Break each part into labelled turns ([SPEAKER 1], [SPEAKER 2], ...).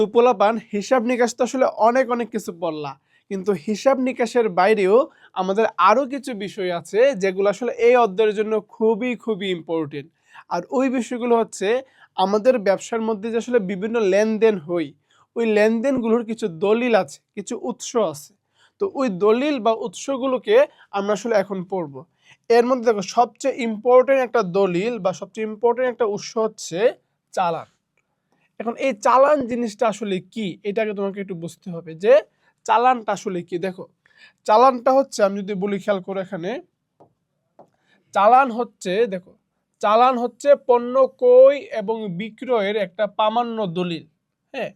[SPEAKER 1] তো পোলাপান হিসাব নিকাশ তো আসলে অনেক অনেক কিছু বললা, কিন্তু হিসাব নিকাশের বাইরেও আমাদের আরো কিছু বিষয় আছে যেগুলো আসলে এই অধ্যায়ের জন্য খুবই খুবই ইম্পর্টেন্ট। আর ওই বিষয়গুলো হচ্ছে আমাদের ব্যবসার মধ্যে যে আসলে বিভিন্ন লেনদেন হই, ওই লেনদেনগুলোর কিছু দলিল আছে, কিছু উৎস আছে। তো ওই দলিল বা উৎসগুলোকে আমরা আসলে এখন পড়ব। এর মধ্যে দেখো সবচেয়ে ইম্পর্টেন্ট একটা দলিল বা সবচেয়ে ইম্পর্টেন্ট একটা উৎস হচ্ছে চালান। এখন এই চালান জিনিসটা আসলে কি, এটাকে তোমাকে একটু বুঝতে হবে যে চালানটা আসলে কি। দেখো চালানটা হচ্ছে, আমি যদি বলি খেয়াল করো এখানে, চালান হচ্ছে, দেখো চালান হচ্ছে পণ্য ক্রয় এবং বিক্রয়ের একটা প্রামাণ্য দলিল। হ্যাঁ,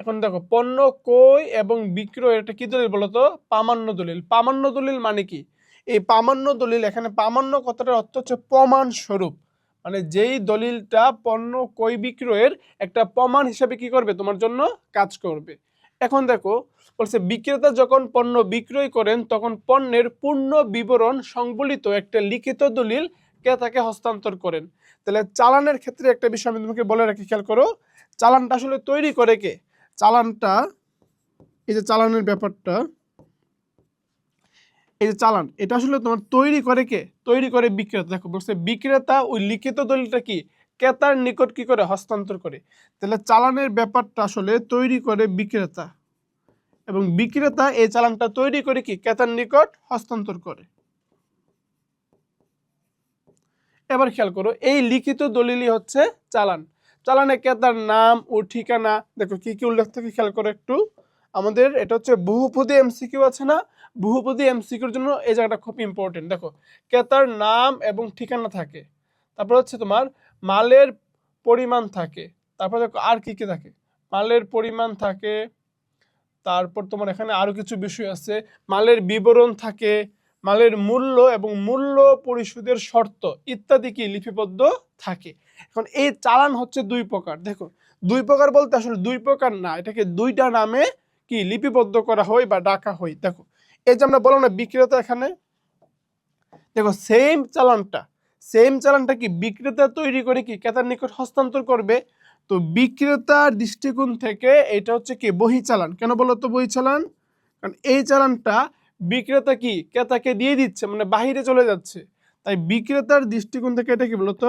[SPEAKER 1] এখন দেখো পণ্য ক্রয় এবং বিক্রয়ের একটা কি দলিল বলতো? প্রামাণ্য দলিল। প্রামাণ্য দলিল মানে কি? এই প্রামাণ্য দলিল, এখানে প্রামাণ্য কথাটার অর্থ হচ্ছে প্রমাণ স্বরূপ, মানে যেই দলিলটা পণ্য ক্রয় বিক্রয়ের একটা প্রমাণ হিসাবে কি করবে, তোমার জন্য কাজ করবে। এখন দেখো বলছে বিক্রেতা যখন পণ্য বিক্রয় করেন তখন পণ্যের পূর্ণ বিবরণ সংবলিত একটা লিখিত দলিল ক্রেতাকে হস্তান্তর করেন। তাহলে চালানের ক্ষেত্রে একটা বিষয় আমি তোমাকে বলে রাখি, খেয়াল করো। চালানটা আসলে তৈরি করে কে? চালানটা, এই যে চালানের ব্যাপারটা, এই যে চালান, এটা আসলে তোমার তৈরি করে কে? তৈরি করে বিক্রেতা। দেখো বলছে বিক্রেতা ওই লিখিত দলিলটা কি ক্রেতার নিকট কি করে হস্তান্তর করে। তাহলে চালানের ব্যাপারটা আসলে তৈরি করে বিক্রেতা, এবং বিক্রেতা এই চালানটা তৈরি করে কি ক্রেতার নিকট হস্তান্তর করে। এবার খেয়াল করো, এই লিখিত দলিলই হচ্ছে চালান। চালানে ক্রেতার নাম ও ঠিকানা, দেখো কি কি উল্লেখ থাকে খেয়াল করো একটু। আমাদের এটা হচ্ছে বহুপদী এমসিকিউ আছে না, বহুপদী এমসিকিউর জন্য এই জায়গাটা খুব ইম্পর্টেন্ট। দেখো ক্রেতার নাম এবং ঠিকানা থাকে, তারপর হচ্ছে তোমার মালের পরিমাণ থাকে, তারপর দেখো আর কি কি থাকে, মালের পরিমাণ থাকে, তারপর তোমার এখানে আরো কিছু বিষয় আছে, মালের বিবরণ থাকে, মালের মূল্য এবং মূল্য পরিশোধের শর্ত ইত্যাদি কি লিপিবদ্ধ থাকে। এখন এই চালান হচ্ছে দুই প্রকার। দেখো দুই প্রকার বলতে আসলে দুই প্রকার না, এটাকে দুইটা নামে কি লিপিবদ্ধ করা হয় বা ডাকা হয়। দেখো এই যে আমরা বললাম না বিক্রেতা, এখানে দেখো সেম চালানটা কি বিক্রেতা তৈরি করে কি ক্রেতার নিকট হস্তান্তর করবে। তো বিক্রেতার দৃষ্টিকোণ থেকে এটা হচ্ছে কি বহি চালান। কেন বলো তো বহি চালান? কারণ এই চালানটা বিক্রেতা কি ক্রেতাকে দিয়ে দিচ্ছে, মানে বাহিরে চলে যাচ্ছে, তাই বিক্রেতার দৃষ্টিকোণ থেকে এটা কি বলতো,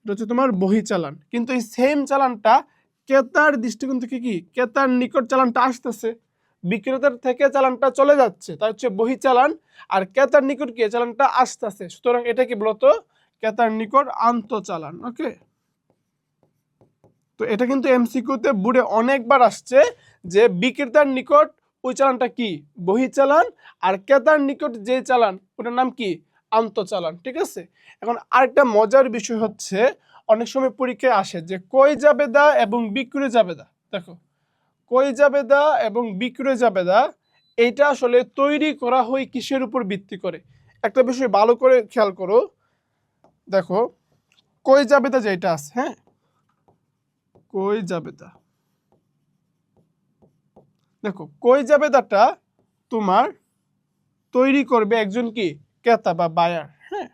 [SPEAKER 1] এটা হচ্ছে তোমার বহি চালান। কিন্তু এই সেম চালানটা ক্রেতার দৃষ্টিকোণ থেকে কি ক্রেতার নিকট চালানটা আসতেছে, বিক্রেতার থেকে চালানটা চলে যাচ্ছে, তাই হচ্ছে বহি চালান। আর ক্রেতার নিকট কি চালানটা আসতেছে, সুতরাং এটা কি বলতো ক্রেতার নিকট আন্তঃচালান। ওকে, তো এটা কিন্তু এমসিকিউতে বুড়ে অনেকবার আসছে যে বিক্রেতার নিকট ওই চালানটা কি বহি চালান, আর ক্রেতার নিকট যে চালান ওটার নাম কি আন্তঃচালান। ঠিক আছে, এখন আরেকটা মজার বিষয় হচ্ছে অনেক সময় পরীক্ষায় আসে যে কই জাবেদা এবং বিক্রয় জাবেদা। দেখো কই জাবেদা এবং বিক্রয় জাবেদা এইটা আসলে তৈরি করা হয় কিসের উপর ভিত্তি করে? একটা বিষয় ভালো করে খেয়াল করো। দেখো কই জাবেদা যেটা আছে, হ্যাঁ কই জাবেদা, দেখো কই জাবেদাটা তোমার তৈরি করবে একজন কি ক্রেতা বা বায়ার। হ্যাঁ,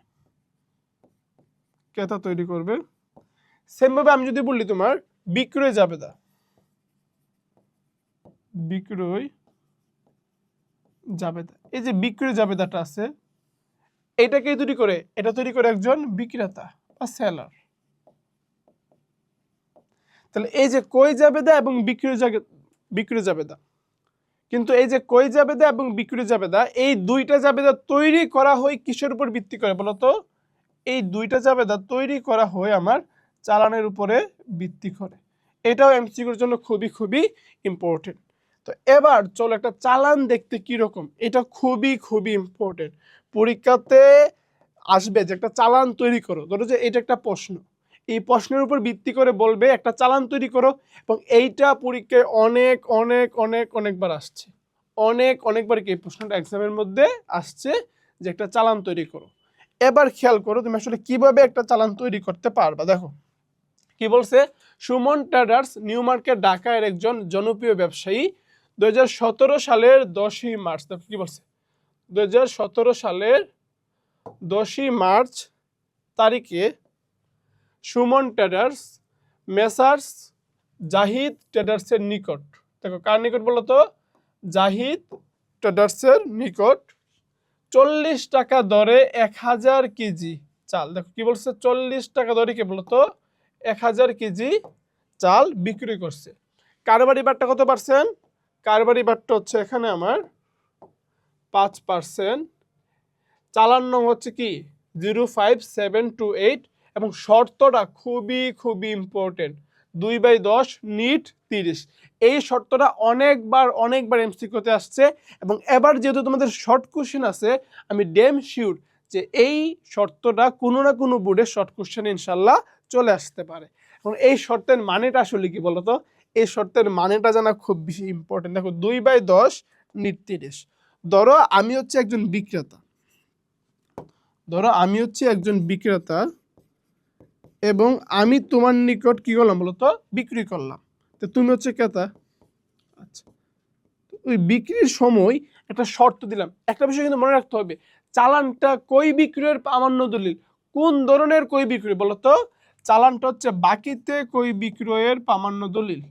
[SPEAKER 1] ক্রেতা তৈরি করবে। সেম ভাবে আমি যদি বলি তোমার বিক্রয় জাবেদা, বিক্রয় জাবেদা, এই যে বিক্রয় জাবেদাটা আছে এটাকে তৈরি করে, এটা তৈরি করে একজন বিক্রেতা বা সেলার। তাহলে এই যে কই জাবেদা এবং বিক্রয় জাবেদা, কিন্তু এই যে কই জাবেদা এবং বিক্রয় জাবেদা এই দুইটা জাবেদা তৈরি করা হয় কিসের উপর ভিত্তি করে বলতো? এই দুইটা জাবেদা তৈরি করা হয় আমার চালানের উপরে ভিত্তি করে। এটাও এমসিকিউর জন্য খুবই খুবই ইম্পর্টেন্ট। তো এবার চলো একটা চালান দেখতে কি রকম, এটা খুবই খুবই ইম্পর্টেন্ট। পরীক্ষাতে আসবে যে একটা চালান তৈরি করো, ধরো যে এটা একটা প্রশ্ন, এই প্রশ্নের উপর ভিত্তি করে বলবে একটা চালান তৈরি করো, এবং এইটা পরীক্ষায় অনেক অনেক অনেক অনেকবার আসছে, অনেকবার কি এই প্রশ্নটা এক্সামের মধ্যে আসছে যে একটা চালান তৈরি করো। এবার খেয়াল করো তুমি আসলে কিভাবে একটা চালান তৈরি করতে পারবা। দেখো কি বলছে, সুমন ট্রেডার্স নিউ মার্কেট ঢাকার একজন জনপ্রিয় ব্যবসায়ী 2017 সালের 10ই মার্চ, দেখো কি বলছে 2017 সালের 10ই মার্চ তারিখে সুমন ট্রেডার্স মেসার্স জাহিদ ট্রেডার্সের নিকট। দেখো কার নিকট বলো তো? জাহিদ ট্রেডার্সের নিকট 40 টাকা দরে 1000 কেজি চাল। দেখো কি বলছে, 40 টাকা দরে কি বলতো 1000 কেজি চাল বিক্রি করছে। কারবারি বাট্টা কত পার্সেন্ট? কারবারি বাট্টা হচ্ছে এখানে আমার 5%। চালান নং হচ্ছে কি 05728 এবং শর্তটা খুবই খুবই ইম্পর্টেন্ট, 2/10 নিট 30। এই শর্তটা অনেকবার এমসিকিউতে আসছে এবং এবার যেহেতু তোমাদের শর্ট কোশ্চেন আছে, আমি ড্যাম শিওর যে এই শর্তটা কোনো না কোনো বোর্ডে শর্ট কোশ্চেন ইনশাল্লাহ চলে আসতে পারে। এবং এই শর্তের মানেটা আসলে কি বলতো? এই শর্তের মানেটা জানা খুব বেশি ইম্পর্টেন্ট। দেখো 2/10 নিট 30। ধরো আমি হচ্ছে একজন বিক্রেতা, এবং আমি তোমার নিকট কি করলাম বলতো বিক্রি করলাম, তো তুমি হচ্ছে ক্রেতা। আচ্ছা, ওই বিক্রির সময় একটা শর্ত দিলাম। একটা বিষয় কিন্তু মনে রাখতে হবে, চালানটা কই বিক্রয়ের প্রামাণ্য দলিল। কোন ধরনের কই বিক্রয় বলতো? চালানটা হচ্ছে বাকিতে কই বিক্রয়ের প্রামাণ্য দলিল।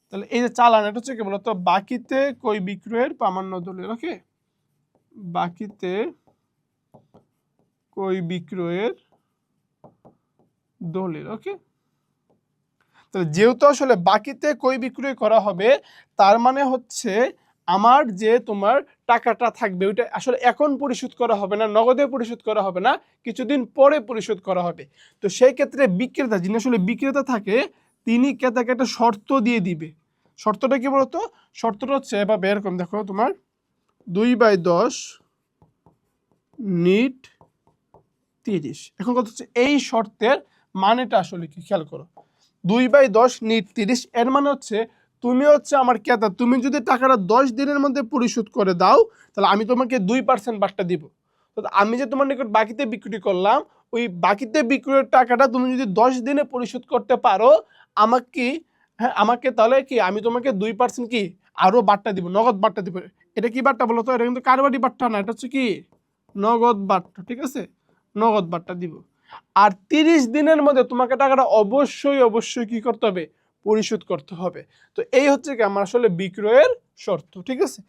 [SPEAKER 1] তাহলে এই যে চালান, এটা হচ্ছে কি বলতো বাকিতে কই বিক্রয়ের প্রামাণ্য দলিল। ওকে, বাকিতে কই বিক্রয়ের দলিল। ওকে, তাহলে যেহেতু আসলে বাকিতে কই বিক্রয় করা হবে, তার মানে হচ্ছে আমার যে তোমার টাকাটা থাকবে ওইটা আসলে এখন পরিশোধ করা হবে না, নগদে পরিশোধ করা হবে না, কিছুদিন পরে পরিশোধ করা হবে। তো সেই ক্ষেত্রে বিক্রেতা, যিনি আসলে বিক্রেতা থাকে, তিনি ক্রেতাকে একটা শর্ত দিয়ে দিবে। শর্তটা কি বলতো? শর্তটা হচ্ছে এবার এরকম, দেখো তোমার 2/10 নিট 30। এখন কথা হচ্ছে এই শর্তের মানেটা আসলে কি, খেয়াল করো। 2/10 নিট 30 এর মানে হচ্ছে তুমি হচ্ছে আমার ক্রেতা, তুমি যদি টাকাটা 10 দিনের মধ্যে পরিশোধ করে দাও, তাহলে আমি তোমাকে 2% বাট্টা দিব। তো আমি যে তোমার নিকট বাকিতে বিক্রি করলাম, ওই বাকিতে বিক্রয়ের টাকাটা তুমি যদি 10 দিনে পরিশোধ করতে পারো, আমাকে তাহলে কি আমি তোমাকে 2% কি আরো বাট্টা দিব, নগদ বাট্টা দিব। এটা কি বাট্টা বলো তো? এটা কিন্তু কারবারি বাট্টা না, এটা হচ্ছে কি নগদ বাট্টা। ঠিক আছে, নগদ বাট্টা দিব। আর 30 দিনের মধ্যে তোমাকে টাকাটা অবশ্যই কি করতে হবে, পরিশোধ করতে হবে। তো এই হচ্ছে কি আমার আসলে বিক্রয়ের শর্ত। ঠিক আছে,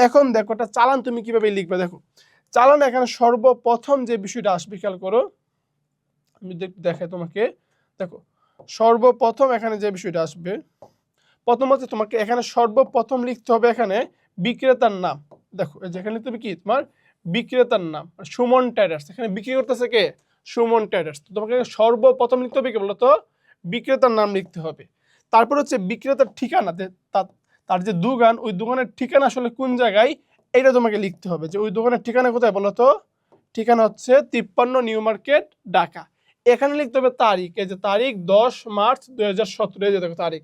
[SPEAKER 1] এখন দেখো একটা চালান তুমি কিভাবে লিখবে। দেখো চালান এখানে সর্বপ্রথম যে বিষয়টা আসবে, খেয়াল করো, আমি দেখাই তোমাকে। দেখো সর্বপ্রথম এখানে যে বিষয়টা আসবে, প্রথম হচ্ছে তোমাকে এখানে সর্বপ্রথম লিখতে হবে এখানে বিক্রেতার নাম। দেখো যেখানে তুমি কি তোমার বিক্রেতার নাম, সুমন ট্রেডার্স, এখানে বিক্রি করতেছে কে? সুমন ট্রেডার্স। তো তোমাকে সর্বপ্রথম লিখতে হবে কি বলতো? বিক্রেতার নাম লিখতে হবে। তারপর হচ্ছে বিক্রেতার ঠিকানা, তার যে দোকান, ওই দোকানের ঠিকানা আসলে কোন জায়গায়, এইটা তোমাকে লিখতে হবে যে ওই দোকানের ঠিকানা কোথায় বলতো? ঠিকানা হচ্ছে 53 নিউ মার্কেট, ঢাকা। এখানে লিখতে হবে তারিখ, এই যে তারিখ 10 মার্চ 2017, এই যে দেখো তারিখ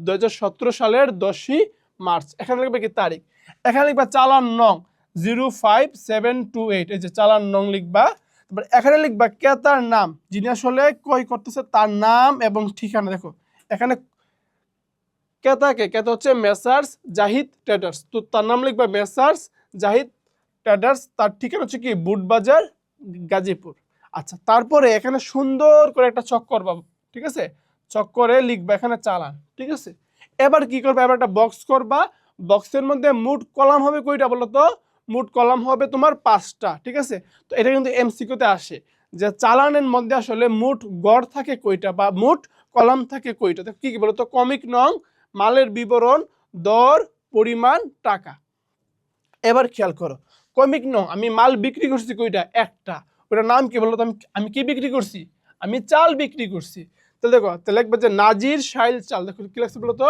[SPEAKER 1] 2017 সালের 10ই মার্চ। এখানে লিখবে কি তারিখ। এখানে লিখবা চালান নং 05728, এই যে চালান নং লিখবা। তারপর এখানে লিখবা ক্রেতার নাম, যিনি আসলে ক্রয় করতেছে তার নাম এবং ঠিকানা। দেখো এখানে ক্রেতা হচ্ছে মেসার্স জাহিদ ট্রেডার্স, তো তার নাম লিখবা মেসার্স জাহিদ ট্রেডার্স, তার ঠিকানা হচ্ছে কি বুটবাজার, গাজীপুর। আচ্ছা, তারপরে এখানে সুন্দর করে একটা ছক করবা। ঠিক আছে, ছক করে লিখবা এখানে চালান। ঠিক আছে, এবার কি করবা, এবার একটা বক্স করবা। বক্সের মধ্যে মোট কলাম হবে কয়টা বলো তো? মোট কলাম হবে তোমার 5টা। ঠিক আছে, তো এটা কিন্তু এমসিকিউতে আসে যে চালানের মধ্যে আসলে মোট গড় থাকে কয়টা বা মোট কলাম থাকে কয়টা। তো কি বলতো? কমিক নং, মালের বিবরণ, দর, পরিমাণ, টাকা। এবার খেয়াল করো, কমিক নং আমি মাল বিক্রি করছি কয়টা? একটা। ওটার নাম কি বলতো? আমি কি বিক্রি করছি? আমি চাল বিক্রি করছি। তাহলে দেখো, তাহলে লিখবে যে নাজির শাইল চাল। দেখো কি লিখছে বলতো?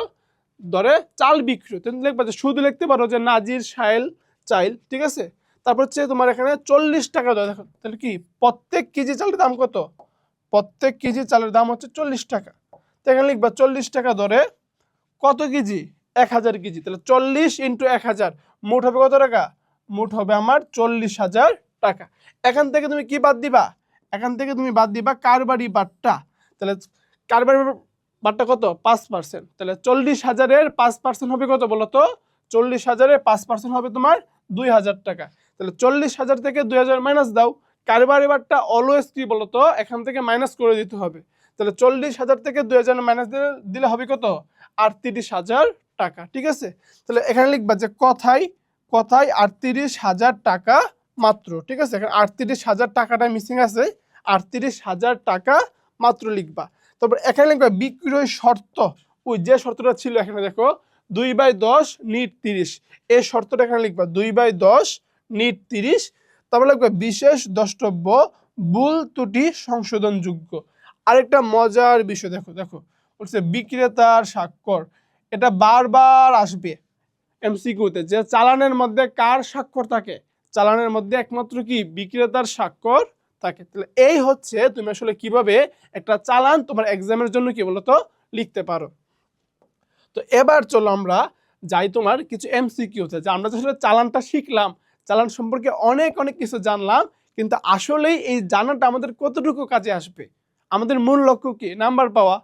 [SPEAKER 1] ধরে চাল বিক্রি, তুমি লিখবে যে শুধু লিখতে পারো যে নাজির শাইল চাইল। ঠিক আছে, তারপর হচ্ছে তোমার এখানে 40 টাকা দেয়। দেখো তাহলে কি প্রত্যেক কেজি চালের দাম কত? প্রত্যেক কেজি চালের দাম হচ্ছে 40 টাকা। তো এখানে লিখবা 40 টাকা ধরে কত কেজি? 1000 কেজি। তাহলে 40 × 1000 মোট হবে কত টাকা? মোট হবে আমার 40,000 টাকা। এখান থেকে তুমি কি বাদ দিবা? এখান থেকে তুমি বাদ দিবা কারবারি বাট্টা। তাহলে কারবারি বাট্টা কত? 5%। তাহলে 40,000-এর 5% হবে কত বলো তো? 40,000-এর 5% হবে তোমার 2000 টাকা। তাহলে 40,000 থেকে 2000 মাইনাস দাও। কারবারি বাট্টা অলওয়েজ কি বলো তো? এখান থেকে মাইনাস করে দিতে হবে। তাহলে 40,000 থেকে 2,000 মাইনাস দিলে হবে কত? 38,000 টাকা। ঠিক আছে, তাহলে এখানে লিখবা যে কথায় 38,000 টাকা মাত্র। ঠিক আছে, এখানে 38,000 টাকাটা মিসিং আছে, 38,000 টাকা মাত্র লিখবা। তারপর এখানে লিখবা বিক্রয় শর্ত, ওই যে শর্তটা ছিল এখানে দেখো 2/10 নিট 30, এই শর্তটা এখানে লিখবা 2/10 নিট 30। তারপর লিখবা বিশেষ দ্রষ্টব্য, ভুল ত্রুটি সংশোধনযোগ্য। আরেকটা মজার বিষয় দেখো বলছে বিক্রেতার স্বাক্ষর, এটা বারবার আসবে এমসিকিউতে, যে চালানের মধ্যে কার স্বাক্ষর থাকে? চালানের মধ্যে একমাত্র কি বিক্রেতার স্বাক্ষর থাকে। তাহলে এই হচ্ছে তুমি আসলে কিভাবে একটা চালান তোমার এক্সামের জন্য কি বলতো লিখতে পারো। তো এবার চলো আমরা যাই তোমার কিছু এমসিকিউতে, যে আমরা আসলে চালানটা শিখলাম, চালান সম্পর্কে অনেক কিছু জানলাম, কিন্তু আসলেই এই জানাটা আমাদের কতটুকু কাজে আসবে? আমাদের মূল লক্ষ্য কি? নাম্বার পাওয়া,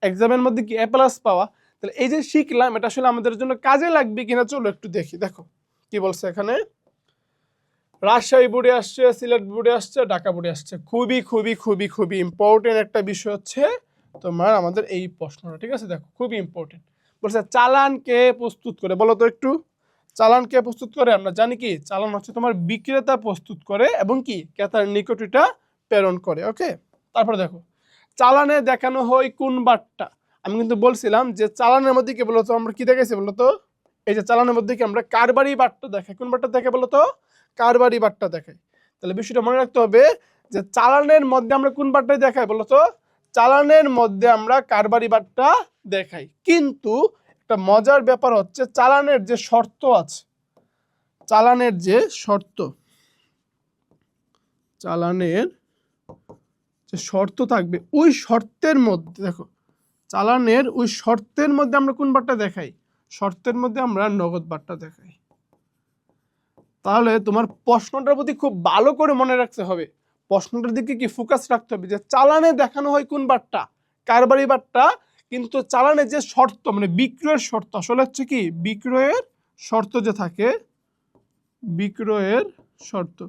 [SPEAKER 1] এক্সামের মধ্যে কি A+ পাওয়া। তাহলে এই যে শিখলাম এটা আসলে আমাদের জন্য কাজে লাগবে কিনা চলো একটু দেখি। দেখো কি বলছে এখানে, রাজশাহী বোর্ডে আসছে, সিলেট বোর্ডে আসছে, ঢাকা বোর্ডে আসছে। খুবই ইম্পর্টেন্ট একটা বিষয় হচ্ছে তোমার আমাদের এই প্রশ্নটা। ঠিক আছে, দেখো খুবই ইম্পর্টেন্ট। বলছে চালান কে প্রস্তুত করে, বলো তো একটু। চালান কে প্রস্তুত করে? আমরা জানি কি চালান হচ্ছে তোমার বিক্রেতা প্রস্তুত করে এবং কি ক্রেতার নিকট এটা প্রেরণ করে। ওকে, তারপরে দেখো চালানে দেখানো হয় কোন বারটা। আমি কিন্তু বলছিলাম যে চালানের মধ্যে কি বলতো আমরা কি দেখাইছি বলতো, এই যে চালানের মধ্যে কি আমরা কারবারি বারটা দেখাই। কোন বারটা দেখে বলতো? কারবারি বারটা দেখাই। তাহলে বিষয়টা মনে রাখতে হবে যে চালানের মধ্যে আমরা কোন বারটা দেখাই বলতো? চালানের মধ্যে আমরা কারবারি বারটা দেখাই। কিন্তু একটা মজার ব্যাপার হচ্ছে চালানের যে শর্ত আছে, চালানের যে শর্ত থাকবে ওই শর্তের মধ্যে দেখো, চালানের ওই শর্তের মধ্যে আমরা কোন বারটা দেখাই? শর্তের মধ্যে আমরা নগদ বারটা দেখাই। তাহলে তোমার প্রশ্নটার প্রতি খুব ভালো করে মনে রাখতে হবে, প্রশ্নটার দিকে কি ফোকাস রাখতে হবে যে চালানে দেখানো হয় কোন বারটা? কারবারি বারটা। কিন্তু চালানে যে শর্ত মানে বিক্রয়ের শর্ত আসলে হচ্ছে কি বিক্রয়ের শর্ত যে থাকে, বিক্রয়ের শর্ত,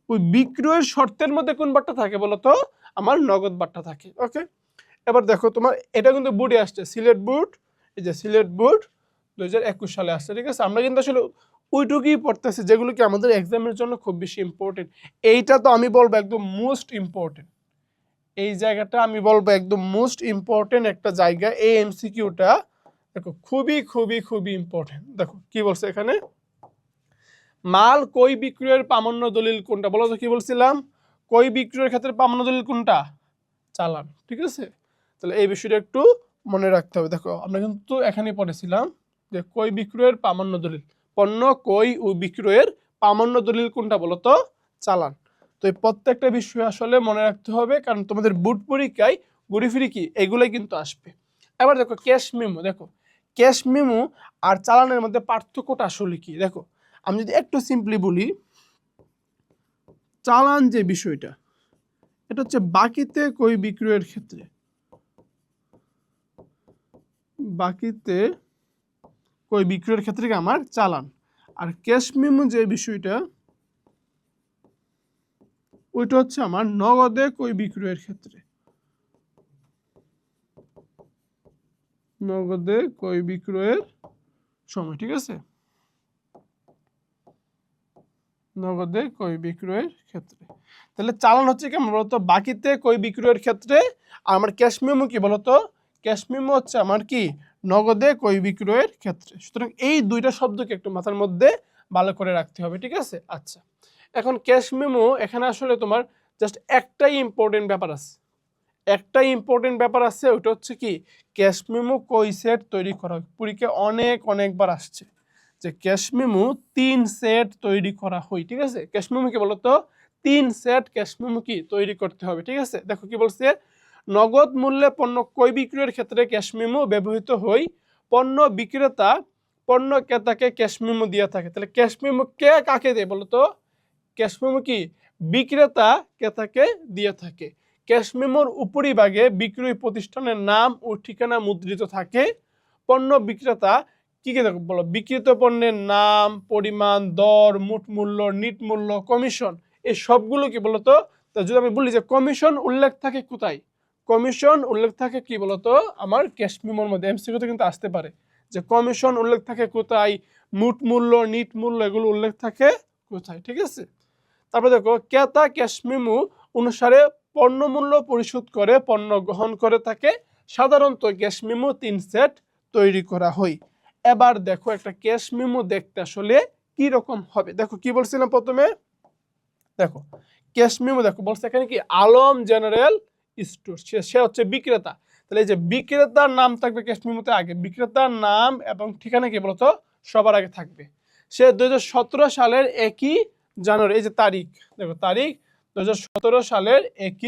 [SPEAKER 1] ওই বিক্রয়ের শর্তের মধ্যে কোন বারটা থাকে বলতো? আমার নগদ বারটা থাকে। ওকে, এবার দেখো তোমার এটা কিন্তু বোর্ডে আসছে, সিলেট বোর্ড, এই যে সিলেট বোর্ড 2021 সালে আসছে। ঠিক আছে, আমরা কিন্তু আসলে ওইটুকুই পড়তেছি যেগুলো কি আমাদের এক্সামের জন্য খুব বেশি ইম্পর্টেন্ট। এইটা তো আমি বলবো একদম মোস্ট ইম্পর্টেন্ট, এই জায়গাটা আমি বলবো একদম মোস্ট ইম্পর্টেন্ট একটা জায়গা। এই এমসিকিউটা দেখো খুবই ইম্পর্টেন্ট। দেখো কি বলছে এখানে, মাল কই বিক্রয়ের প্রামাণ্য দলিল কোনটা? বলো তো কি বলছিলাম, কই বিক্রয়ের ক্ষেত্রে প্রামাণ্য দলিল কোনটা? চালান। ঠিক আছে, তাহলে এই বিষয়টা একটু মনে রাখতে হবে। দেখো আমরা কিন্তু এখানে পড়েছিলাম যে কই বিক্রয়ের প্রামাণ্য দলিল, পণ্য কই ও বিক্রয়ের প্রামাণ্য দলিল কোনটা বলতো? চালান। তো এই প্রত্যেকটা বিষয় আসলে মনে রাখতে হবে, কারণ তোমাদের বোর্ড পরীক্ষায় ঘুরে ফিরে কি এগুলোই কিন্তু আসবে। এবার দেখো ক্যাশ মেমো, দেখো ক্যাশ মেমো আর চালানের মধ্যে পার্থক্যটা আসলে কি? দেখো আমি যদি একটু সিম্পলি বলি, চালান যে বিষয়টা এটা হচ্ছে বাকিতে কই বিক্রয়ের ক্ষেত্রে, বাকিতে কই বিক্রয়ের ক্ষেত্রে আমার চালান। আর ক্যাশ মেমো যে বিষয়টা ওইটা হচ্ছে আমার নগদে কই বিক্রয়ের ক্ষেত্রে, নগদে কই বিক্রয়ের সময়। ঠিক আছে, নগদে কই বিক্রয়ের ক্ষেত্রে। তাহলে চালান হচ্ছে কি বলতো বাকিতে কই বিক্রয়ের ক্ষেত্রে, আর আমার ক্যাশ মেমো কি বলতো? ক্যাশ মেমো হচ্ছে আমার কি নগদে কই বিক্রয়ের ক্ষেত্রে। সুতরাং এই দুইটা শব্দকে একটু মাথার মধ্যে ভালো করে রাখতে হবে। ঠিক আছে, আচ্ছা এখন ক্যাশ মেমো এখানে আসলে তোমার জাস্ট একটাই ইম্পর্টেন্ট ব্যাপার আছে, একটাই ইম্পর্টেন্ট ব্যাপার আছে, ওটা হচ্ছে কি ক্যাশ মেমো কই সেট তৈরি করা হয়। পরীক্ষায় অনেকবার আসছে যে ক্যাশ মেমো 3 সেট তৈরি করা হয়। ঠিক আছে, ক্যাশ মেমো কি বলতো 3 সেট ক্যাশ মেমো কি তৈরি করতে হবে। ঠিক আছে, দেখো কি বলছে, নগদ মূল্যে পণ্য ক্রয় বিক্রয়ের ক্ষেত্রে ক্যাশ মেমো ব্যবহৃত হয়, পণ্য বিক্রেতা পণ্য ক্রেতাকে ক্যাশ মেমো দিয়ে থাকে। তাহলে ক্যাশ মেমো কে কাকে দেয় বলতো? ক্যাশ মেমো কি বিক্রেতা ক্রেতাকে দিয়ে থাকে। ক্যাশ মেমোর উপরিভাগে বিক্রয় প্রতিষ্ঠানের নাম ও ঠিকানা মুদ্রিত থাকে। পণ্য বিক্রেতা কি কি দেখো বলো, বিক্রিত পণ্যের নাম, পরিমাণ, দর, মোট মূল্য, নিট মূল্য, কমিশন, এই সবগুলো কি বলতো? তো যদি আমি বলি যে কমিশন উল্লেখ থাকে কোথায়? কমিশন উল্লেখ থাকে কি বলতো আমার ক্যাশ মেমোর মধ্যে, এমসিকিউতে কিন্তু আসতে পারে যে কমিশন উল্লেখ থাকে কোথায়, মোট মূল্য, নিট মূল্য এগুলো উল্লেখ থাকে কোথায়, ঠিক আছে। তারপর দেখো ক্রেতা ক্যাশ মেমো অনুসারে পণ্য মূল্য পরিশোধ করে পণ্য গ্রহণ করে থাকে, সাধারণত ক্যাশ মেমো 3 সেট তৈরি করা হয়। এবার দেখো একটা ক্যাশ মেমো দেখতে আসলে কি রকম হবে, দেখো কি বলছিলাম প্রথমে, দেখো ক্যাশ মেমো দেখো বলছে এখানে কি আলম জেনারেল স্টোর, সে হচ্ছে বিক্রেতা, তাহলে এই যে বিক্রেতার নাম থাকবে ক্যাশ মেমোতে আগে, বিক্রেতার নাম এবং ঠিকানা কি বলতো সবার আগে থাকবে। সে 2017 সালের 1 জানুয়ারি, এই যে তারিখ, দেখো তারিখ 2017 সালের 1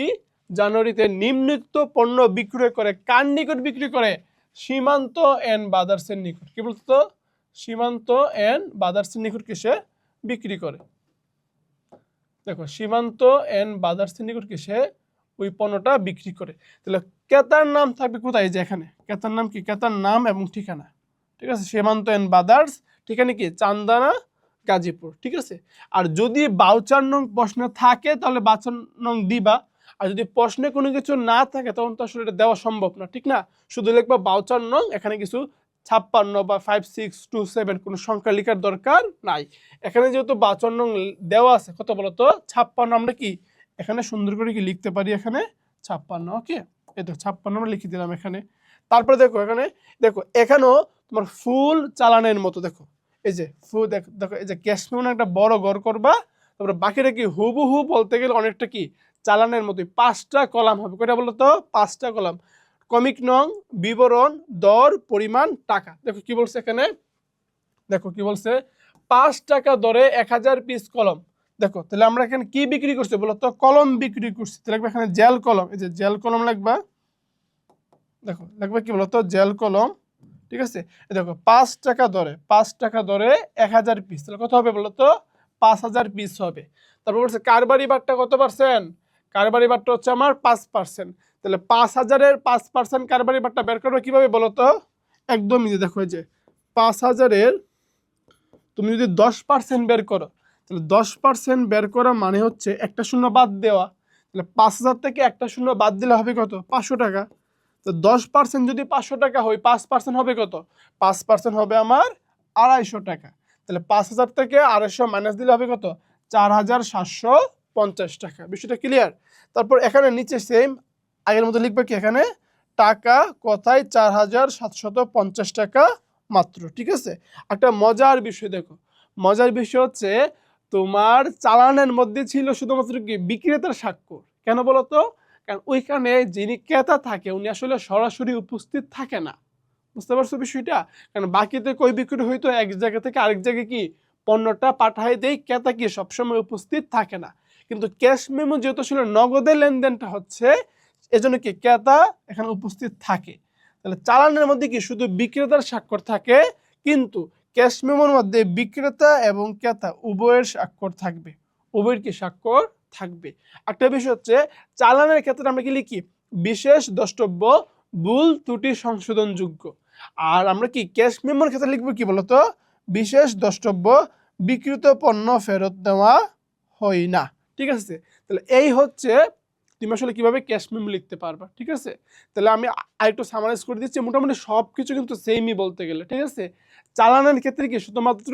[SPEAKER 1] জানুয়ারিতে নিম্নলিখিত পণ্য বিক্রয় করে, কার নিকট বিক্রি করে, সীমান্ত এন্ড ব্রাদার্সের নিকট, কি বলতো সীমান্ত এন্ড ব্রাদার্সের নিকট কিসে বিক্রি করে, দেখো সীমান্ত এন্ড ব্রাদার্সের নিকট কিসে ওই পণ্যটা বিক্রি করে। তাহলে ক্রেতার নাম থাকবে কোথায়, যে এখানে ক্রেতার নাম কি, ক্রেতার নাম এবং ঠিকানা, ঠিক আছে, সীমান্ত এন্ড ব্রাদার্স, ঠিকানা কি চান্দানা গাজীপুর, ঠিক আছে। আর যদি বাউচার নং প্রশ্নে থাকে তাহলে বাউচার নং দিবা, আর যদি প্রশ্নে কোনো কিছু না থাকে তখন তো আসলে এটা দেওয়া সম্ভব না, ঠিক না, শুধু লিখবা বাউচার নং, এখানে কিছু 56 বা 5627 কোনো সংখ্যা লেখার দরকার নাই। এখানে যেহেতু বাউচার নং দেওয়া আছে কত বলতো 56, আমরা কি এখানে সুন্দর করে কি লিখতে পারি, এখানে 56, ওকে, এই তো 56 আমরা লিখে দিলাম এখানে। তারপরে দেখো এখানে, দেখো এখানেও তোমার ফুল চালানের মতো, দেখো এই যে ফুল, দেখো এই যে ক্যাশ মেমো একটা বড় ঘর করবা, তারপরে বাকিটা কি হুবহু বলতে গেলে অনেকটা কি চালানের মতোই, 5টা কলাম হবে, কয়টা বলো তো 5টা কলাম, কমিক নং, বিবরণ, দর, পরিমাণ, টাকা। দেখো কি বলছে এখানে, দেখো কি বলছে 5 টাকা দরে 1000 পিস কলম, দেখো তাহলে আমরা এখানে কি বিক্রি করছি বলতো কলম বিক্রি করছি, তাহলে এখানে জেল কলম, এই যে জেল কলম লিখবা, দেখো লিখবা কি বলতো জেল কলম, ঠিক আছে। দেখো 5 টাকা দরে, 5 টাকা দরে 1000 পিস, তাহলে কত হবে বলতো 5000 পিস হবে। তারপর বলছে কারবারি বারটা কত পার্সেন্ট, কারবারি বারটা হচ্ছে আমার 5%, তাহলে 5000-এর 5% কারবারি বারটা বের করবে কিভাবে বলতো, একদম ইজি, দেখো এই যে 5000-এর তুমি যদি 10% বের করো, তাহলে 10% বের করা মানে হচ্ছে একটা শূন্য বাদ দেওয়া, তাহলে 5000 থেকে একটা শূন্য বাদ দিলে হবে কত 500 টাকা। তো 10% যদি 500 টাকা হয় 5% হবে কত, 5% হবে আমার 250 টাকা, তাহলে 5000 থেকে 250 মাইনাস দিলে হবে কত 4750 টাকা। বিষয়টা ক্লিয়ার। তারপর এখানে নিচে সেম আগের মতো লিখবে কি, এখানে টাকা কথায় 4750 টাকা মাত্র, ঠিক আছে। একটা মজার বিষয় দেখো, মজার বিষয় হচ্ছে তোমার চালানের মধ্যে ছিল শুধুমাত্র কি বিক্রেতার স্বাক্ষর, কেন বলতো, কারণ ওইখানে যিনি ক্রেতা থাকে উনি আসলে সরাসরি উপস্থিত থাকে না, বুঝতে পারছো বিষয়টা, কারণ বাকিতে কই বিক্রি হইতো এক জায়গা থেকে আরেক জায়গায় কি পণ্যটা পাঠায় দেয়, ক্রেতা কি সবসময় উপস্থিত থাকে না, কিন্তু ক্যাশ মেমো যেহেতু আসলে নগদের লেনদেনটা হচ্ছে এজন্য কি ক্রেতা এখানে উপস্থিত থাকে, তাহলে চালানের মধ্যে কি শুধু বিক্রেতার স্বাক্ষর থাকে, কিন্তু ক্যাশ মেমোর মধ্যে বিক্রেতা এবং ক্রেতা উভয়ের স্বাক্ষর থাকবে, উভয়ের কি স্বাক্ষর থাকবে। একটা বিষয় হচ্ছে চালানের ক্ষেত্রে আমরা কি লিখি বিশেষ দ্রষ্টব্য, ভুল ত্রুটি সংশোধনযোগ্য, আর আমরা কি ক্যাশ মেমোর ক্ষেত্রে লিখবো কি বলতো বিশেষ দ্রষ্টব্য, বিক্রিত পণ্য ফেরত দেওয়া হয় না, ঠিক আছে। তাহলে এই হচ্ছে তুমি আসলে কিভাবে ক্যাশ মেমো লিখতে পারবা, ঠিক আছে। তাহলে আমি আরেকটু সামারাইজ করে দিচ্ছি, মোটামুটি সব কিছু কিন্তু সেমই বলতে গেলে, ঠিক আছে। চালানের ক্ষেত্রে কি শুধুমাত্র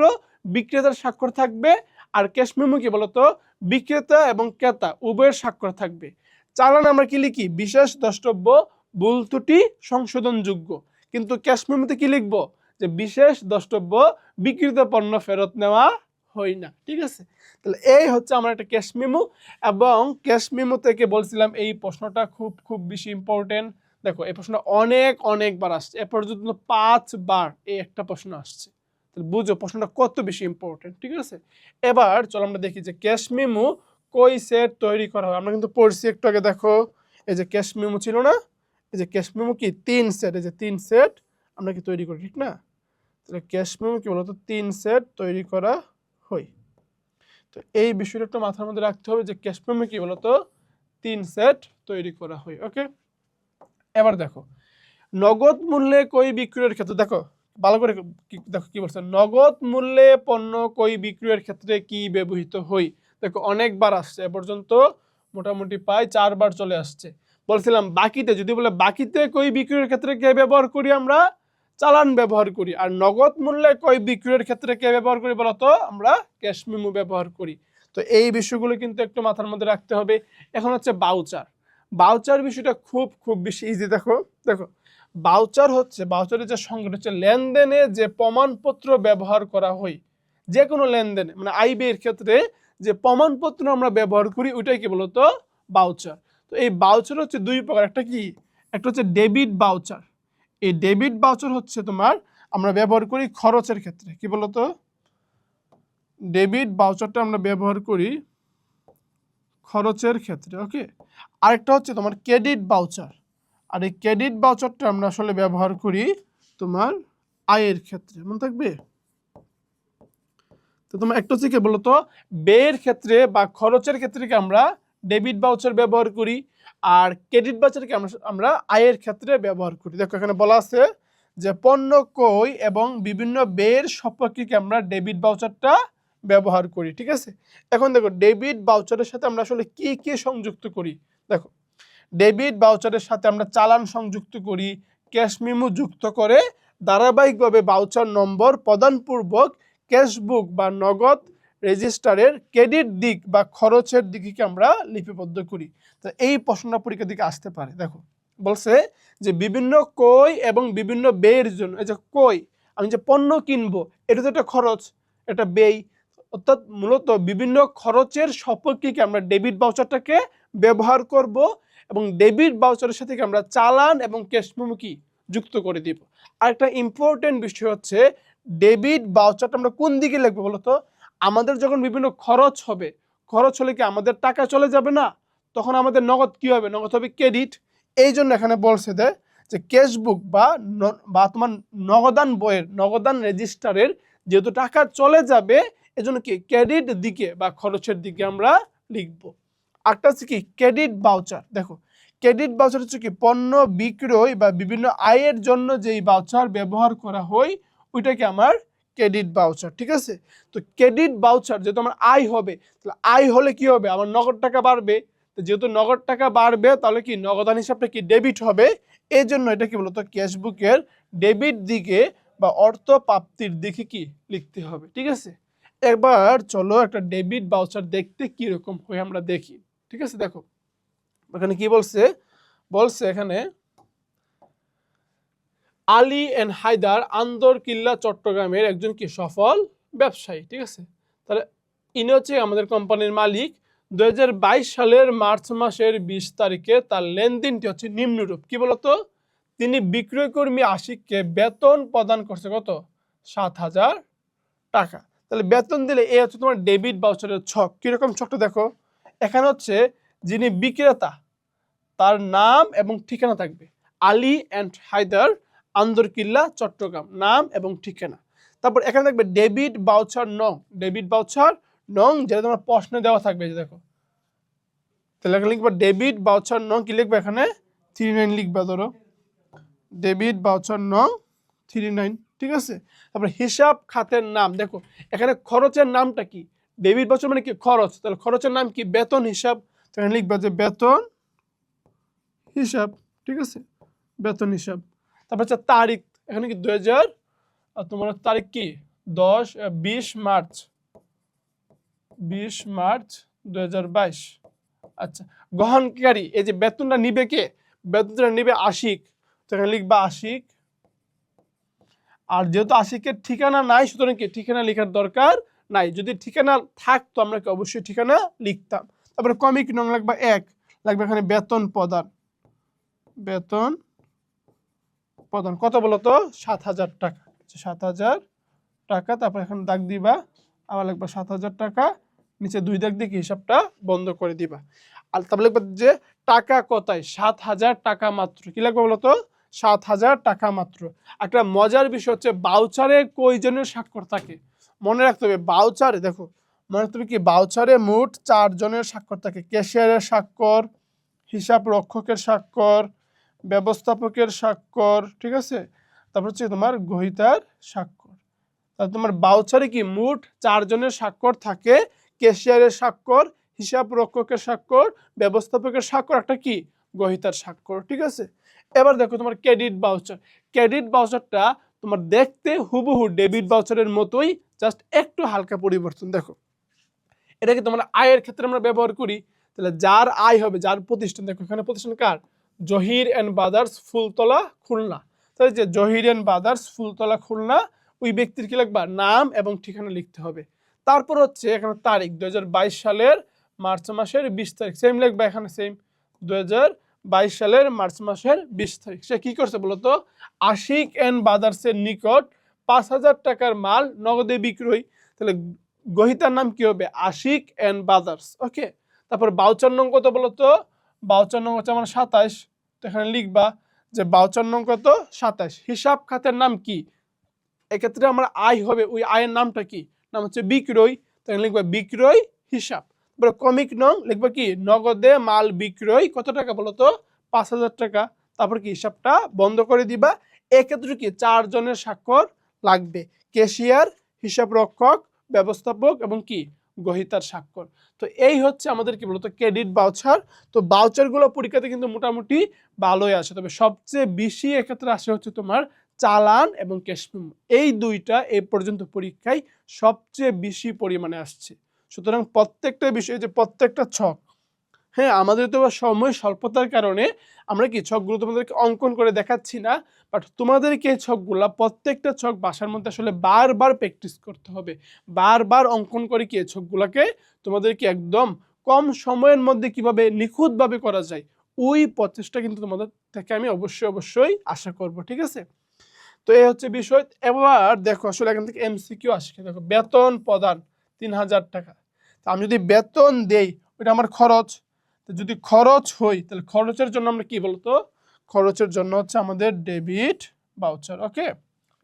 [SPEAKER 1] বিক্রেতার স্বাক্ষর থাকবে, আর ক্যাশ মেমো কি বলতো বিক্রেতা এবং ক্রেতা উভয়ের স্বাক্ষর থাকবে। চালান আমরা কি লিখি বিশেষ দ্রষ্টব্য, ভুল ত্রুটি সংশোধনযোগ্য, কিন্তু ক্যাশ মেমোতে কি লিখবো যে বিশেষ দ্রষ্টব্য, বিক্রিত পণ্য ফেরত নেওয়া হয় না, ঠিক আছে। তাহলে এই হচ্ছে আমার একটা ক্যাশ মেমো, এবং ক্যাশ মেমো থেকে বলছিলাম এই প্রশ্নটা খুব খুব বেশি ইম্পর্টেন্ট। দেখো এই প্রশ্ন অনেকবার আসছে, এ পর্যন্ত 5 বার এই একটা প্রশ্ন আসছে, তাহলে বুঝো প্রশ্নটা কত বেশি ইম্পর্টেন্ট, ঠিক আছে। এবার চলো আমরা দেখি যে ক্যাশ মেমো কই সেট তৈরি করা হয়, আমরা কিন্তু পড়ছি একটু আগে, দেখো এই যে ক্যাশ মেমো ছিল না, এই যে ক্যাশ মেমো কি 3 সেট, এই যে 3 সেট আমরা কি তৈরি করি, ঠিক না। তাহলে ক্যাশ মেমো কি বলতো 3 সেট তৈরি করা হয়। তো এই বিষয়টা একটু মাথার মধ্যে রাখতে হবে যে ক্যাশ মেমো কি বলতো 3 সেট তৈরি করা হয়, ওকে। এবার দেখো নগদ মূল্যে কই বিক্রয়ের ক্ষেত্রে, দেখো ভালো করে দেখো কি বলছে, নগদ মূল্যে পণ্য কই বিক্রয়ের ক্ষেত্রে কি ব্যবহৃত হয়। দেখো অনেকবার আসছে, এ পর্যন্ত মোটামুটি প্রায় 4 বার চলে আসছে। বলছিলাম বাকিতে, যদি বলে বাকিতে ক্রয় বিক্রয়ের ক্ষেত্রে কে ব্যবহার করি আমরা, চালান ব্যবহার করি। আর নগদ মূল্যে ক্রয় বিক্রয়ের ক্ষেত্রে কে ব্যবহার করি বলতো, আমরা ক্যাশ মেমো ব্যবহার করি। তো এই বিষয়গুলো কিন্তু একটু মাথার মধ্যে রাখতে হবে। এখন হচ্ছে বাউচার। বাউচার বিষয়টা খুব খুব বেশি ইজি। দেখো দেখো বাউচার হচ্ছে, বাউচারের যে সংজ্ঞা হচ্ছে লেনদেনে যে প্রমাণপত্র ব্যবহার করা হয়, যে কোনো লেনদেনে, মানে আয় ব্যয়ের ক্ষেত্রে যে প্রমাণপত্র আমরা ব্যবহার করি ওইটাই কি বলতো, বাউচার। তো এই বাউচার হচ্ছে দুই প্রকার, একটা কি, একটা হচ্ছে ডেবিট বাউচার। এই ডেবিট বাউচার হচ্ছে তোমার আমরা ব্যবহার করি খরচের ক্ষেত্রে, কি বলতো, ডেবিট বাউচারটা আমরা ব্যবহার করি খরচের ক্ষেত্রে, ওকে। আরেকটা হচ্ছে তোমার ক্রেডিট বাউচার, আর এই ক্রেডিট বাউচারটা আমরা আসলে ব্যবহার করি তোমার আয়ের ক্ষেত্রে, মনে থাকবে। তো তোমার একটা হচ্ছে কি বলতো, ব্যয়ের ক্ষেত্রে বা খরচের ক্ষেত্রে কি আমরা ডেবিট বাউচার ব্যবহার করি, আর ক্রেডিট বাউচারকে আমরা আয়ের ক্ষেত্রে ব্যবহার করি। দেখো এখানে বলা আছে যে পণ্য ক্রয় এবং বিভিন্ন ব্যয়ের সম্পর্কে কি আমরা ডেবিট বাউচারটা ব্যবহার করি, ঠিক আছে। এখন দেখো ডেবিট বাউচারের সাথে আমরা আসলে কি কি সংযুক্ত করি। দেখো ডেবিট বাউচারের সাথে আমরা চালান সংযুক্ত করি, ক্যাশ মেমো যুক্ত করে ধারাবাহিকভাবে বাউচার নম্বর প্রদানপূর্বক ক্যাশবুক বা নগদ রেজিস্টারের ক্রেডিট দিক বা খরচের দিকে আমরা লিপিবদ্ধ করি। তো এই প্রশ্নটা পরীক্ষার দিকে আসতে পারে। দেখো বলছে যে বিভিন্ন ক্রয় এবং বিভিন্ন ব্যয়ের জন্য, এই যে ক্রয়, আমি যে পণ্য কিনবো এটা তো একটা খরচ, এটা ব্যয়, অর্থাৎ মূলত বিভিন্ন খরচের সপক্ষে আমরা ডেবিট বাউচারটাকে ব্যবহার করব, এবং ডেবিট বাউচারের সাথে আমরা চালান এবং ক্যাশ মেমো কি যুক্ত করে দিব। আর একটা ইম্পর্টেন্ট বিষয় হচ্ছে ডেবিট বাউচারটা আমরা কোন দিকে লিখবো বলতো, আমাদের যখন বিভিন্ন খরচ হবে, খরচ হলে কি আমাদের টাকা চলে যাবে না, তখন আমাদের নগদ কি হবে, নগদ হবে ক্রেডিট। এই জন্য এখানে বলছে যে ক্যাশবুক বা তোমার নগদান বইয়ের, নগদান রেজিস্টারের যেহেতু টাকা চলে যাবে, এজন্য কি ক্রেডিট দিকে বা খরচের দিকে আমরা লিখবো। একটা হচ্ছে কি ক্রেডিট বাউচার। দেখো ক্রেডিট বাউচার হচ্ছে কি পণ্য বিক্রয় বা বিভিন্ন আয়ের জন্য যেই বাউচার ব্যবহার করা হয় ওইটাকে আমার ক্রেডিট বাউচার, ঠিক আছে। তো ক্রেডিট বাউচার যেহেতু আমার আয় হবে, তাহলে আয় হলে কি হবে, আমার নগদ টাকা বাড়বে। তো যেহেতু নগদ টাকা বাড়বে তাহলে কি নগদান হিসাবটা কি ডেবিট হবে। এই জন্য এটা কি বলতো ক্যাশবুকের ডেবিট দিকে বা অর্থ প্রাপ্তির দিকে কি লিখতে হবে, ঠিক আছে। এবার চলো একটা ডেবিট বাউচার দেখতে কি রকম হয় আমরা দেখি, ঠিক আছে। দেখো এখানে কি বলছে, বলছে এখানে আলী এন্ড হায়দার আন্দরকিল্লা চট্টগ্রামের একজন কি সফল ব্যবসায়ী, ঠিক আছে। তাহলে ইনি হচ্ছে আমাদের কোম্পানির মালিক। 2022 সালের মার্চ মাসের 20 তারিখে তার লেনদেনটি হচ্ছে নিম্নরূপ, কি বলতো, তিনি বিক্রয় কর্মী আশিককে বেতন প্রদান করছে কত, 7,000 টাকা। তাহলে বেতন দিলে এই হচ্ছে তোমার ডেবিট বাউচারের ছক। কিরকম ছকটা দেখো, এখানে হচ্ছে যিনি বিক্রেতা তার নাম এবং ঠিকানা থাকবে, আলী এন্ড হায়দার আন্দরকিল্লা চট্টগ্রাম, নাম এবং ঠিকানা। তারপর এখানে থাকবে ডেবিট বাউচার নং, ডেবিট বাউচার নং যেটা তোমার প্রশ্নে দেওয়া থাকবে, যে দেখো তাহলে এখানে লিখবা ডেবিট বাউচার নং, কি লিখবে এখানে 39 লিখবা, ধরো ডেবিট বাউচার নং 39, ঠিক আছে। তারপর হিসাব খাতের নাম, দেখো এখানে খরচের নামটা কি, ডেবিট বাউচার মানে কি খরচ, তাহলে খরচের নাম কি বেতন হিসাব, এখানে লিখবা যে বেতন হিসাব, ঠিক আছে, বেতন হিসাব। তারপর হচ্ছে তারিখ, এখানে কি 2000, আর তোমার তারিখ কি 20 মার্চ 2022। আচ্ছা গ্রহণকারী, এই যে বেতনটা নিবে কে, বেতনটা নিবে আশিক, তো এখানে লিখবা আশিক। আর যেহেতু আশিকের ঠিকানা নাই সুতরাং কি ঠিকানা লেখার দরকার নাই, যদি ঠিকানা থাকতো আমরা কি অবশ্যই ঠিকানা লিখতাম। তারপরে ক্রমিক নং লাগবে 1, লাগবে এখানে বেতন প্রদান, বেতন প্রদান কত বলতো 7,000 টাকা, 7,000 টাকা। তারপর এখানে দাগ দিবা, আবার লিখবা 7,000 টাকা, নিচে 2 দাগ দিয়ে হিসাবটা বন্ধ করে দিবা। আর তারপর লিখবা যে টাকা কতায় 7,000 টাকা মাত্র, কি লাগবে বলতো 7,000 টাকা মাত্র। একটা মজার বিষয় হচ্ছে বাউচারে কয়জনের স্বাক্ষর থাকে, মনে রাখতে হবে বাউচারে, দেখো মনে রাখতে হবে কি বাউচারে মোট 4 জনের স্বাক্ষর থাকে, ক্যাশিয়ারের স্বাক্ষর, হিসাব রক্ষকের স্বাক্ষর, ব্যবস্থাপকের স্বাক্ষর, ঠিক আছে। তারপর হচ্ছে তোমার গ্রহীতার স্বাক্ষর। তাহলে তোমার বাউচারে কি মোট 4 জনের স্বাক্ষর থাকে, ক্যাশিয়ারের স্বাক্ষর, হিসাব রক্ষকের স্বাক্ষর, ব্যবস্থাপকের স্বাক্ষর, একটা কি গ্রহীতার স্বাক্ষর, ঠিক আছে। এবার দেখো তোমার ক্রেডিট ভাউচার। ক্রেডিট ভাউচারটা তোমার দেখতে হুবহু ডেবিট ভাউচারের মতোই, জাস্ট একটু হালকা পরিবর্তন। দেখো এটাকে তোমার আয়ের ক্ষেত্রে আমরা ব্যবহার করি, তাহলে যার আয় হবে, যার প্রতিষ্ঠান, দেখো এখানে প্রতিষ্ঠান কার, জহির অ্যান্ড ব্রাদার্স ফুলতলা খুলনা, তাহলে যে জহির অ্যান্ড ব্রাদার্স ফুলতলা খুলনা, ওই ব্যক্তির কি লিখবা, নাম এবং ঠিকানা লিখতে হবে। তারপর হচ্ছে এখানে তারিখ 2022 সালের মার্চ মাসের 20 তারিখ, সেম লিখবা এখানে, সেম 2022 সালের মার্চ মাসের 20 তারিখ। সে কি করছে বলতো, আশিক অ্যান্ড ব্রাদার্সের নিকট 5,000 টাকার মাল নগদে বিক্রয়, তাহলে গ্রহীতার নাম কি হবে, আশিক অ্যান্ড ব্রাদার্স। ওকে, তারপর ভাউচার নং কত বলতো, ভাউচার নং হচ্ছে আমার 27, তো এখানে লিখবা যে ভাউচার নং কত, 27। হিসাব খাতের নাম কি, এক্ষেত্রে আমার আয় হবে, ওই আয়ের নামটা কি, নাম হচ্ছে বিক্রয়, তাহলে লিখবা বিক্রয় হিসাব। তারপরে ক্রমিক নং লিখবা কি, নগদে মাল বিক্রয় কত টাকা বলতো, 5,000 টাকা। তারপর কি হিসাবটা বন্ধ করে দিবা। এক্ষেত্রে কি 4 জনের স্বাক্ষর লাগবে, ক্যাশিয়ার, হিসাব রক্ষক, ব্যবস্থাপক এবং কি গ্রহীতার স্বাক্ষর। তো এই হচ্ছে আমাদের কি বলতো ক্রেডিট ভাউচার। তো ভাউচারগুলো পরীক্ষাতে কিন্তু মোটামুটি ভালোই আসে, তবে সবচেয়ে বেশি এক্ষেত্রে আসে হচ্ছে তোমার চালান এবং ক্যাশ মেমো, এই দুইটা এই পর্যন্ত পরীক্ষায় সবচেয়ে বেশি পরিমাণে আসছে। সুতরাং প্রত্যেকটা বিষয়, যে প্রত্যেকটা ছক, হ্যাঁ আমাদের তো সময় স্বল্পতার কারণে আমরা কি ছকগুলো তোমাদেরকে অঙ্কন করে দেখাচ্ছি না, বাট তোমাদেরকে এই ছকগুলা প্রত্যেকটা ছক বাসার মধ্যে আসলে বারবার প্র্যাকটিস করতে হবে, বারবার অঙ্কন করে কি এই ছকগুলাকে তোমাদেরকে একদম কম সময়ের মধ্যে কিভাবে নিখুঁতভাবে করা যায়, ওই প্রচেষ্টা কিন্তু তোমাদের থেকে আমি অবশ্যই আশা করব, ঠিক আছে। তো এই হচ্ছে বিষয়। এবার দেখো আসলে এখান থেকে এমসিকিউ আসে, দেখো বেতন প্রদান 3,000 টাকা, তো আমি যদি বেতন দেই ওইটা আমার খরচ, তো যদি খরচ হই তাহলে খরচের জন্য আমরা কি বলতো, খরচের জন্য হচ্ছে আমাদের ডেবিট ভাউচার। ওকে,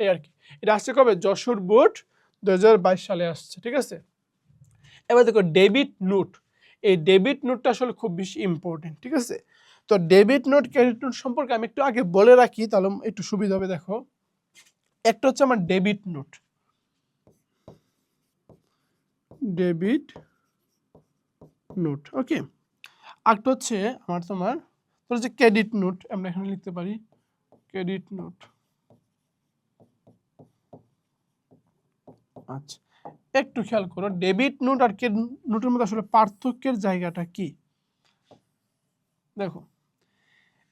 [SPEAKER 1] এই আর কি, এটা আসছে কবে, যশোর বুট 2022 সালে আসছে, ঠিক আছে। এবার দেখো ডেবিট নোট, এই ডেবিট নোটটা আসলে খুব বেশি ইম্পর্টেন্ট, ঠিক আছে। তো ডেবিট নোট ক্রেডিট নোট সম্পর্কে আমি একটু আগে বলে রাখি, তাহলে একটু সুবিধা হবে। দেখো একটা হচ্ছে আমার ডেবিট নোট, ডেবিট নোট, ওকে। আরেকটা হচ্ছে আমার তোমার হচ্ছে ক্রেডিট নোট, আমরা এখানে লিখতে পারি ক্রেডিট নোট। আচ্ছা, একটু খেয়াল করো ডেবিট নোট আর ক্রেডিট নোটের মধ্যে আসলে পার্থক্যের জায়গাটা কি। দেখো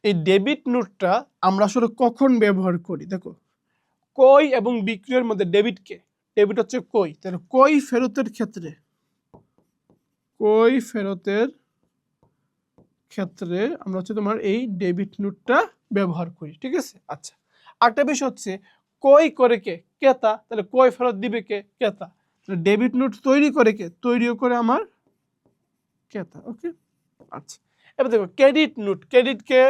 [SPEAKER 1] এই ডেবিট নোটটা আমরা আসলে কখন ব্যবহার করি, দেখো ক্রয় এবং বিক্রয়ের মধ্যে ডেবিটকে, ডেবিট হচ্ছে ক্রয়, তাহলে ক্রয় ফেরতের ক্ষেত্রে, ক্রয় ফেরতের ক্ষেত্রে আমরা হচ্ছে তোমার এই ডেবিট নোটটা ব্যবহার করি, ঠিক আছে। আচ্ছা, আরেকটা বিষয় হচ্ছে ক্রয় করে কে, ক্রেতা, তাহলে ক্রয় ফেরত দিবে কে, ক্রেতা, তাহলে ডেবিট নোট তৈরি করে কে, তৈরিও করে আমার ক্রেতা। ওকে, আচ্ছা। এবার দেখো ক্রেডিট নোট, ক্রেডিট কে,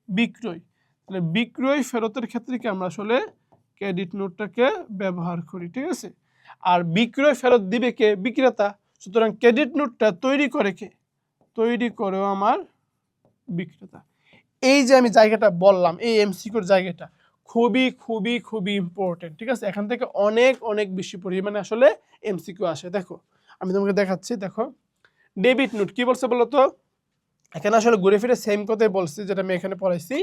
[SPEAKER 1] বিক্রয়, তাহলে বিক্রয় ফেরতের ক্ষেত্রে কি আমরা আসলে ক্রেডিট নোটটাকে ব্যবহার করি, ঠিক আছে। আর বিক্রয় ফেরত দিবে কে, বিক্রেতা, সুতরাং ক্রেডিট নোটটা তৈরি করে কে, তৈরি করেও আমার বিক্রেতা। এই যে আমি জায়গাটা বললাম, এই এমসিকিউর জায়গাটা খুবই ইম্পর্টেন্ট, ঠিক আছে। এখান থেকে অনেক বেশি পরিমাণে আসলে এমসিকিউ আসে। দেখো আমি তোমাকে দেখাচ্ছি, দেখো ডেবিট নোট কি বলছে বলো তো, এখানে আসলে ঘুরে ফিরে সেম কথাই বলছি যেটা আমি এখানে পড়াইছি,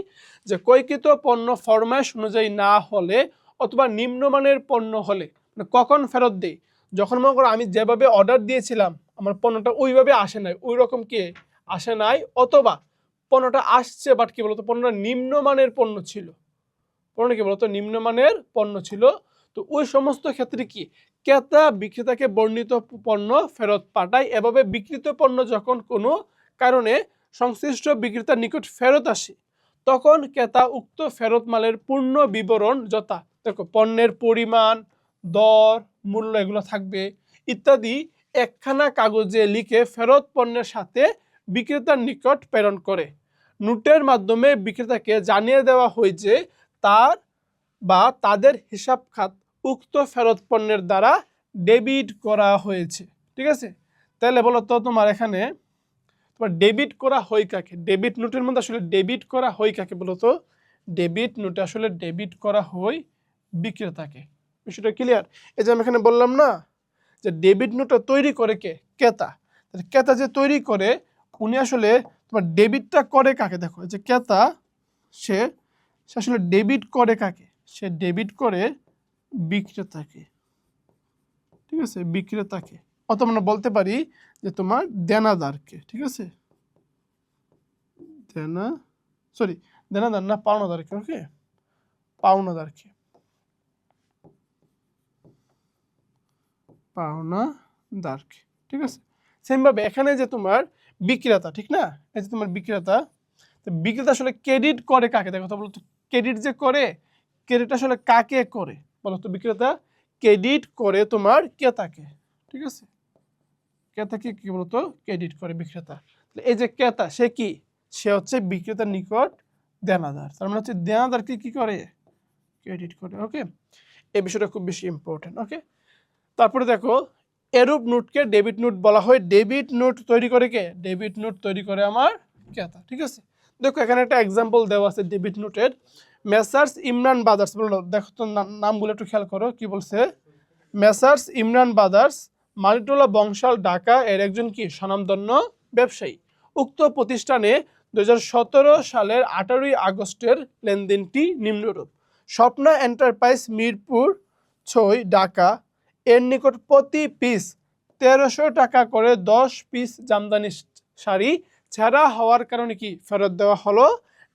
[SPEAKER 1] যে ক্রয়কৃত পণ্য ফরমাশ অনুযায়ী না হলে অথবা নিম্নমানের পণ্য হলে, মানে কখন ফেরত দেই, যখন মনে করো আমি যেভাবে অর্ডার দিয়েছিলাম আমার পণ্যটা ওইভাবে আসে নাই, ওই রকম কি আসে নাই, অথবা পণ্যটা আসছে বাট কি বলতো পণ্যটা নিম্নমানের পণ্য ছিল, পণ্য কি বলতো নিম্নমানের পণ্য ছিল, তো ওই সমস্ত ক্ষেত্রে কি ক্রেতা বিক্রেতাকে বর্ণিত পণ্য ফেরত পাঠায়। এভাবে বিক্রিত পণ্য যখন কোনো কারণে সংশ্লিষ্ট বিক্রেতার নিকট ফেরত আসে, তখন ক্রেতা উক্ত ফেরত মালের পূর্ণ বিবরণ যথা দেখো পণ্যের পরিমাণ, দর, মূল্য এগুলো থাকবে ইত্যাদি একখানা কাগজে লিখে ফেরত পণ্যের সাথে বিক্রেতার নিকট প্রেরণ করে। নোটের মাধ্যমে বিক্রেতাকে জানিয়ে দেওয়া হয় যে তার বা তাদের হিসাব খাত উক্ত ফেরত পণ্যের দ্বারা ডেবিট করা হয়েছে, ঠিক আছে। তাহলে বলো তো তোমার এখানে তোমার ডেবিট করা হয় কাকে, ডেবিট নোটের মধ্যে আসলে ডেবিট করা হয় কাকে বলো তো, ডেবিট নোটে আসলে ডেবিট করা হয় বিক্রেতাকে। বিষয়টা ক্লিয়ার। এই যে আমি এখানে বললাম না যে ডেবিট নোটটা তৈরি করে কে, ক্রেতা, ক্রেতা যে তৈরি করে উনি আসলে তোমার ডেবিটটা করে কাকে, দেখো এই যে ক্রেতা সে আসলে ডেবিট করে কাকে, সে ডেবিট করে বিক্রেতাকে, ঠিক আছে, বিক্রেতাকে, অথবা আমরা বলতে পারি যে তোমার দেনাদারকে, ঠিক আছে, দেনাদার না পাওনাদারকে, ওকে, পাওনাদারকে, পাওনাদারকে, ঠিক আছে। সেম ভাবে এখানে যে তোমার বিক্রেতা, ঠিক না, এই যে তোমার বিক্রেতা, তো বিক্রেতা আসলে ক্রেডিট করে কাকে, দেখো তো বলো তো, ক্রেডিট যে করে, ক্রেডিট আসলে কাকে করে বলো তো, বিক্রেতা ক্রেডিট করে তোমার ক্রেতাকে, ঠিক আছে, ক্রেতাকে কি বলতো ক্রেডিট করে বিক্রেতা। এই যে ক্রেতা সে কি, সে হচ্ছে বিক্রেতার নিকট দেনাদার, তার মানে হচ্ছে দেনাদারকে কি করে, ক্রেডিট করে, ওকে। এই বিষয়টা খুব বেশি ইম্পর্টেন্ট, ওকে। তারপরে দেখো এরূপ নোটকে ডেবিট নোট বলা হয়, ডেবিট নোট তৈরি করে কে, ডেবিট নোট তৈরি করে আমার ক্রেতা, ঠিক আছে। দেখো এখানে একটা এক্সাম্পল দেওয়া আছে ডেবিট নোটের, মেসার্স ইমরান ব্রাদার্স, বলো দেখো তো নামগুলো একটু খেয়াল করো কি বলছে, মেসার্স ইমরান ব্রাদার্স মানিটোলা বংশাল ঢাকা এর একজন কি স্বনামধন্য ব্যবসায়ী। উক্ত প্রতিষ্ঠানে 2017 সালের 18 আগস্টের লেনদেনটি নিম্নরূপ। স্বপ্না এন্টারপ্রাইজ মিরপুর 6 ঢাকা এর নিকট প্রতি পিস 1300 টাকা করে 10 পিস জামদানি শাড়ি ছেঁড়া হওয়ার কারণে কি ফেরত দেওয়া হলো।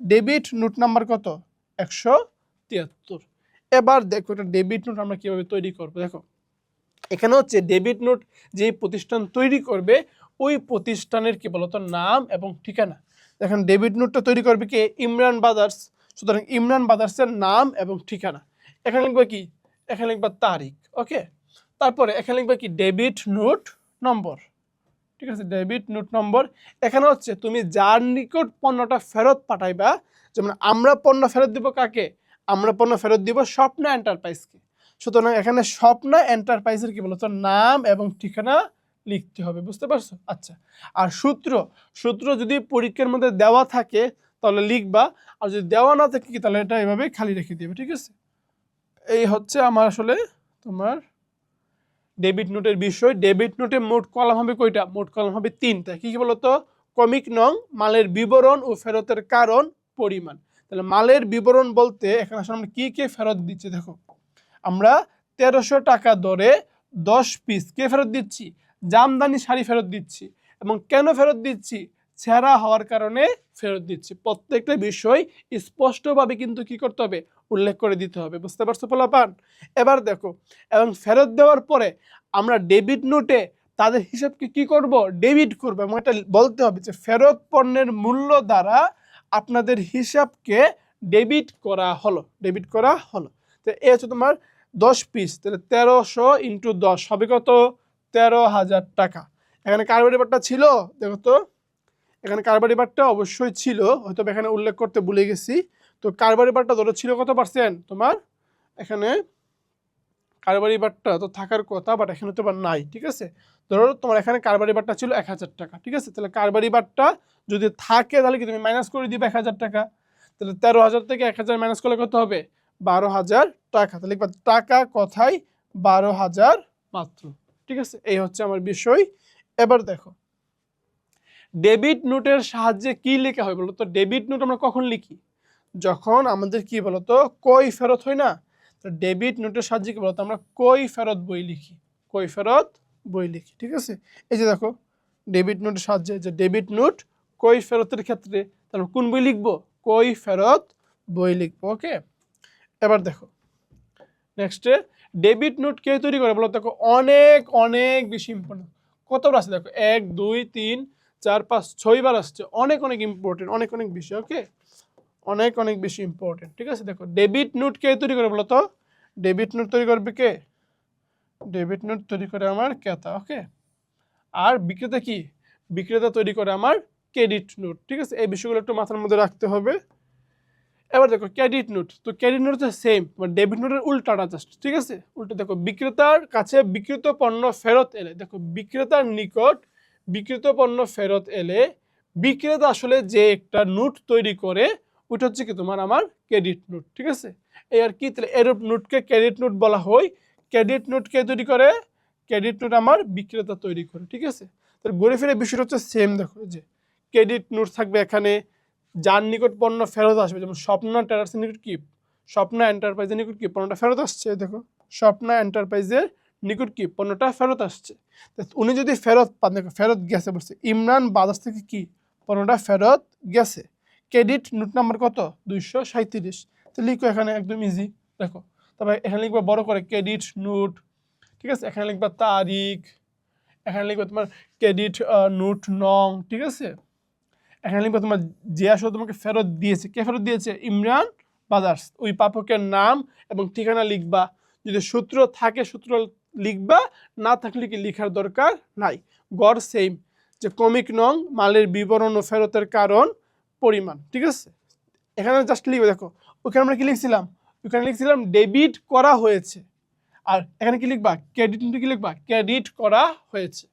[SPEAKER 1] ডেবিট নোট নাম্বার কত, 173। এবার দেখো এটা ডেবিট নোট আমরা কিভাবে তৈরি করবো, দেখো এখানে হচ্ছে ডেবিট নোট যে প্রতিষ্ঠান তৈরি করবে ওই প্রতিষ্ঠানের কি বলতো নাম এবং ঠিকানা। দেখেন ডেবিট নোটটা তৈরি করবে কি ইমরান ব্রাদার্স, সুতরাং ইমরান ব্রাদার্সের নাম এবং ঠিকানা। এখানে লিখবে কি, এখানে লিখবা তারিখ, ওকে। তারপরে এখানে লিখবে কি ডেবিট নোট নম্বর, ঠিক আছে, ডেবিট নোট নম্বর। এখানে হচ্ছে তুমি যার নিকট পণ্যটা ফেরত পাঠাইবা, যেমন আমরা পণ্য ফেরত দিব কাকে, আমরা পণ্য ফেরত দিব স্বপ্না এন্টারপ্রাইজকে, সুতরাং এখানে স্বপ্না এন্টারপ্রাইজের কি বলতো নাম এবং ঠিকানা লিখতে হবে, বুঝতে পারছো। আচ্ছা, আর সূত্র যদি পরীক্ষার মধ্যে দেওয়া থাকে তাহলে লিখবা, আর যদি দেওয়া না থাকে তাহলে এটা এভাবে খালি রেখে দিবে, ঠিক আছে। এই হচ্ছে আমার আসলে তোমার ডেবিট নোটের বিষয়। ডেবিট নোটে মোট কলাম হবে কয়টা, মোট কলাম হবে 3টা। কি কি বলতো, কমিক নং, মালের বিবরণ ও ফেরতের কারণ, পরিমাণ। তাহলে মালের বিবরণ বলতে এখানে আসলে আমরা কি কে ফেরত দিচ্ছি, দেখো আমরা 1300 টাকা দরে 10 পিস কে ফেরত দিচ্ছি, জামদানি শাড়ি ফেরত দিচ্ছি, এবং কেন ফেরত দিচ্ছি, ছেঁড়া হওয়ার কারণে ফেরত দিচ্ছি। প্রত্যেকটা বিষয় স্পষ্টভাবে কিন্তু কি করতে হবে, উল্লেখ করে দিতে হবে, বুঝতে পারছো পোলাপান। এবার দেখো, এবং ফেরত দেওয়ার পরে আমরা ডেবিট নোটে তাদের হিসাবকে কি করব, ডেবিট করব, এবং এটা বলতে হবে যে ফেরত পণ্যের মূল্য দ্বারা আপনাদের হিসাবকে ডেবিট করা হলো, ডেবিট করা হলো। তো এই হচ্ছে তোমার 10 পিস, তাহলে 1300 ইন্টু 10 হবে কত, 13,000 টাকা। এখানে কারবারি বারটা ছিল, দেখো তো এখানে কারবারি বারটা অবশ্যই ছিল, হয়তো এখানে উল্লেখ করতে ভুলে গেছি। তো কারবারি বারটা ধরো ছিল কত পার্সেন্ট, তোমার এখানে কারবারি বারটা তো থাকার কথা, বাট এখানে তো নাই, ঠিক আছে। ধরো তোমার এখানে কারবারি বারটা ছিল 1000 টাকা, ঠিক আছে। তাহলে কারবারি বারটা যদি থাকে তাহলে কি তুমি মাইনাস করে দিবে 1000 টাকা, তাহলে 13,000 থেকে 1000 মাইনাস করলে কত হবে, 12,000 টাকা। তাহলে টাকা কথায় 12,000 মাত্র, ঠিক আছে। এই হচ্ছে আমার বিষয়। এবার দেখো ডেবিট নোটের সাহায্যে কি লেখা হয় বলতো, ডেবিট নোট আমরা কখন লিখি, যখন আমাদের কি বলতো কই ফেরত হয় না। তো ডেবিট নোটের সাহায্যে কি বলতো আমরা কই ফেরত বই লিখি, কই ফেরত বই লিখি, ঠিক আছে। এই যে দেখো ডেবিট নোটের সাহায্যে, যে ডেবিট নোট কই ফেরতের ক্ষেত্রে তাহলে কোন বই লিখবো, কই ফেরত বই লিখবো, ওকে। এবার দেখো নেক্সটে ডেবিট নোট কে তৈরি করে বলো, দেখো অনেক অনেক বেশি ইম্পর্টেন্ট। কতবার আছে দেখো, 1 2 3 4 5 6 বার আসছে, অনেক অনেক ইম্পর্টেন্ট, অনেক অনেক বেশি, ওকে, অনেক অনেক বেশি ইম্পর্টেন্ট, ঠিক আছে। দেখো ডেবিট নোট কে তৈরি করে বলো তো, ডেবিট নোট তৈরি করবে কে, ডেবিট নোট তৈরি করে আমার ক্রেতা, ওকে। আর বিক্রেতা কি, বিক্রেতা তৈরি করে আমার ক্রেডিট নোট, ঠিক আছে। এই বিষয়গুলো একটু মাথার মধ্যে রাখতে হবে। এবার দেখো ক্রেডিট নোট, তো ক্রেডিট নোট হচ্ছে সেম ডেবিট নোটের উল্টাটা জাস্ট, ঠিক আছে। উল্টা দেখো বিক্রেতার কাছে বিক্রিত পণ্য ফেরত এলে, দেখো বিক্রেতার নিকট বিক্রিত পণ্য ফেরত এলে বিক্রেতা আসলে যে একটা নোট তৈরি করে ওইটা হচ্ছে কি তোমার আমার ক্রেডিট নোট, ঠিক আছে। এই আর কি, তাহলে এরূপ নোটকে ক্রেডিট নোট বলা হয়। ক্রেডিট নোট কে তৈরি করে, ক্রেডিট নোট আমার বিক্রেতা তৈরি করে, ঠিক আছে। তাহলে ঘুরে ফিরে বিষয়টা হচ্ছে সেম, দেখো যে ক্রেডিট নোট থাকবে এখানে, যার নিকট পণ্য ফেরত আসবে, যেমন স্বপ্না ট্রেডার্সের নিকট কি, স্বপ্না এন্টারপ্রাইজের নিকট কি পণ্যটা ফেরত আসছে, দেখো স্বপ্না এন্টারপ্রাইজের নিকট কি পণ্যটা ফেরত আসছে। উনি যদি ফেরত পান, দেখো ফেরত গেছে বলছে, ইমরান বাজাজ থেকে কি পণ্যটা ফেরত গেছে। ক্রেডিট নোট নাম্বার কত 237, তো লিখো এখানে একদম ইজি। দেখো তারপরে এখানে লিখবা বড় করে ক্রেডিট নোট, ঠিক আছে, এখানে লিখবা তারিখ, এখানে লিখবা তোমার ক্রেডিট নোট নং, ঠিক আছে, এখানে লিখবা তোমার যে আসলে তোমাকে ফেরত দিয়েছে, কে ফেরত দিয়েছে, ইমরান বাজার্স, ওই প্রাপকের নাম এবং ঠিকানা লিখবা। যদি সূত্র থাকে সূত্র লিখবা, না থাকলে কি লেখার দরকার নাই। গড় সেম, যে ক্রমিক নং, মালের বিবরণ ও ফেরতের কারণ, পরিমাণ, ঠিক আছে। এখানে জাস্ট লিখবে, দেখো ওখানে আমরা কি লিখছিলাম, ওখানে লিখছিলাম ডেবিট করা হয়েছে, আর এখানে কি লিখবা, ক্রেডিট কি লিখবা, ক্রেডিট করা হয়েছে।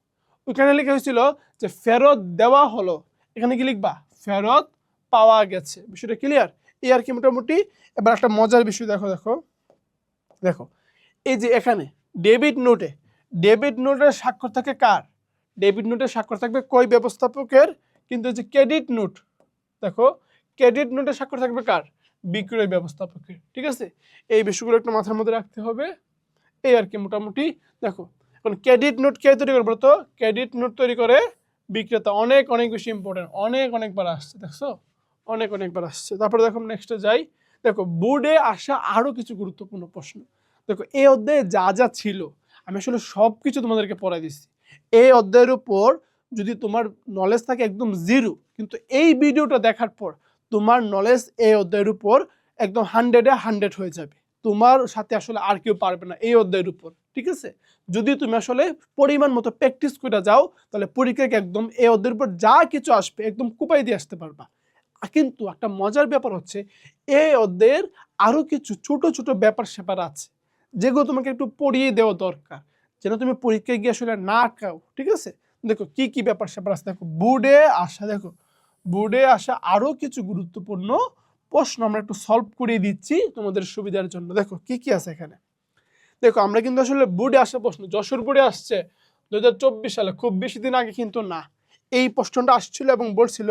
[SPEAKER 1] ওখানে লেখা হয়েছিল যে ফেরত দেওয়া হলো, এখানে কি লিখবা, ফেরত পাওয়া গেছে। বিষয়টা ক্লিয়ার? এই আর কি মোটামুটি। এবার একটা মজার বিষয় দেখো, দেখো দেখো এই যে এখানে ডেবিট নোটের স্বাক্ষর থাকে কার, ডেবিট নোটের স্বাক্ষর থাকবে কই ব্যবস্থাপকের, কিন্তু যে ক্রেডিট নোট, দেখো ক্রেডিট নোটের স্বাক্ষর থাকবে কার, বিক্রয় ব্যবস্থাপকের, ঠিক আছে। এই বিষয়গুলো একটু মাথার মধ্যে রাখতে হবে। এই আর কি মোটামুটি। দেখো এখন ক্রেডিট নোট কে তৈরি করে বলতো, ক্রেডিট নোট তৈরি করে বিক্রেতা। অনেক অনেক বেশি ইম্পর্টেন্ট, অনেকবার আসছে, দেখছো অনেকবার আসছে। তারপরে দেখো নেক্সটে যাই। দেখো বোর্ডে আসা আরো কিছু গুরুত্বপূর্ণ প্রশ্ন। দেখো এই অধ্যায়ে যা যা ছিল আমি আসলে সব কিছু তোমাদেরকে পড়াই দিচ্ছি। এই অধ্যায়ের উপর যদি তোমার নলেজ থাকে একদম জিরো, কিন্তু এই ভিডিওটা দেখার পর তোমার নলেজ এই অধ্যায়ের উপর একদম 100-এ 100 হয়ে যাবে। তোমার সাথে আসলে আর কেউ পারবে না এই অধ্যায়ের উপর, ঠিক আছে। যদি তুমি আসলে পরিমাণ মতো প্র্যাকটিস করে যাও, তাহলে পরীক্ষাকে একদম এই অধ্যায়ের উপর যা কিছু আসবে একদম কুপাই দিয়ে আসতে পারবা। কিন্তু একটা মজার ব্যাপার হচ্ছে, এই অধ্যায়ের আরো কিছু ছোট ছোট ব্যাপার স্যাপার আছে, যেগুলো তোমাকে একটু পড়িয়ে দেওয়া দরকার, যেন তুমি পরীক্ষায় গিয়ে আসলে না খাও, ঠিক আছে। দেখো কি কি ব্যাপার স্যাপার আছে, দেখো বোর্ডে আসা আরো কিছু গুরুত্বপূর্ণ প্রশ্ন আমরা একটু সলভ করে দিচ্ছি তোমাদের সুবিধার জন্য। দেখো কি কি আছে এখানে। দেখো আমরা কিন্তু আসলে বোর্ডে আসা প্রশ্ন, যশোর বোর্ডে আসছে 2024 সালে, খুব বেশি দিন আগে কিন্তু না। এই প্রশ্নটা আসছিল এবং বলছিল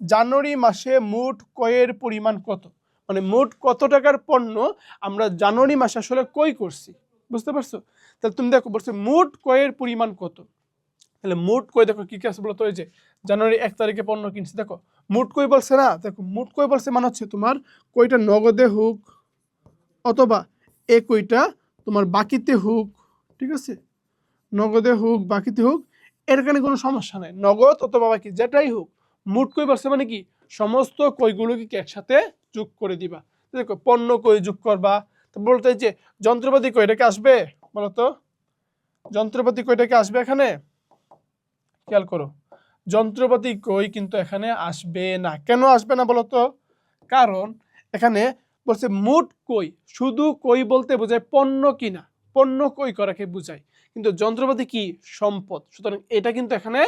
[SPEAKER 1] জানুয়ারি মাসে মোট ক্রয়ের পরিমাণ কত, মানে মোট কত টাকার পণ্য আমরা জানুয়ারি মাসে আসলে ক্রয় করছি, বুঝতে পারছো। তাহলে তুমি দেখো বলছে মোট ক্রয়ের পরিমাণ কত, তাহলে মোট ক্রয় দেখো কি কি আছে বলতো, এই যে জানুয়ারি 1 তারিখে পণ্য কিনছি, দেখো মোট ক্রয় বলছে না, দেখো মোট ক্রয় বলছে মানে হচ্ছে তোমার কয়টা নগদে হোক অথবা এই কয়টা তোমার বাকিতে হোক, ঠিক আছে, নগদে হোক বাকিতে হোক, এর এখানে কোনো সমস্যা নাই, নগদ অথবা বাকি যেটাই হোক। মোট কই বলছে মানে কি সমস্ত কইগুলোকে কি একসাথে যোগ করে দিবা। দেখো পণ্য কই যোগ করবা, তো বলতে যে যন্ত্রপাতি কয়টাকে আসবে বলতো, যন্ত্রপাতি কয়টাকে আসবে এখানে, খেয়াল করো যন্ত্রপাতি কই কিন্তু এখানে আসবে না। কেন আসবে না বলতো, কারণ এখানে বলছে মোট কই, শুধু কই বলতে বোঝায় পণ্য কিনা, পণ্য কই করাকে বোঝায়, কিন্তু যন্ত্রপাতি কি সম্পদ, সুতরাং এটা কিন্তু এখানে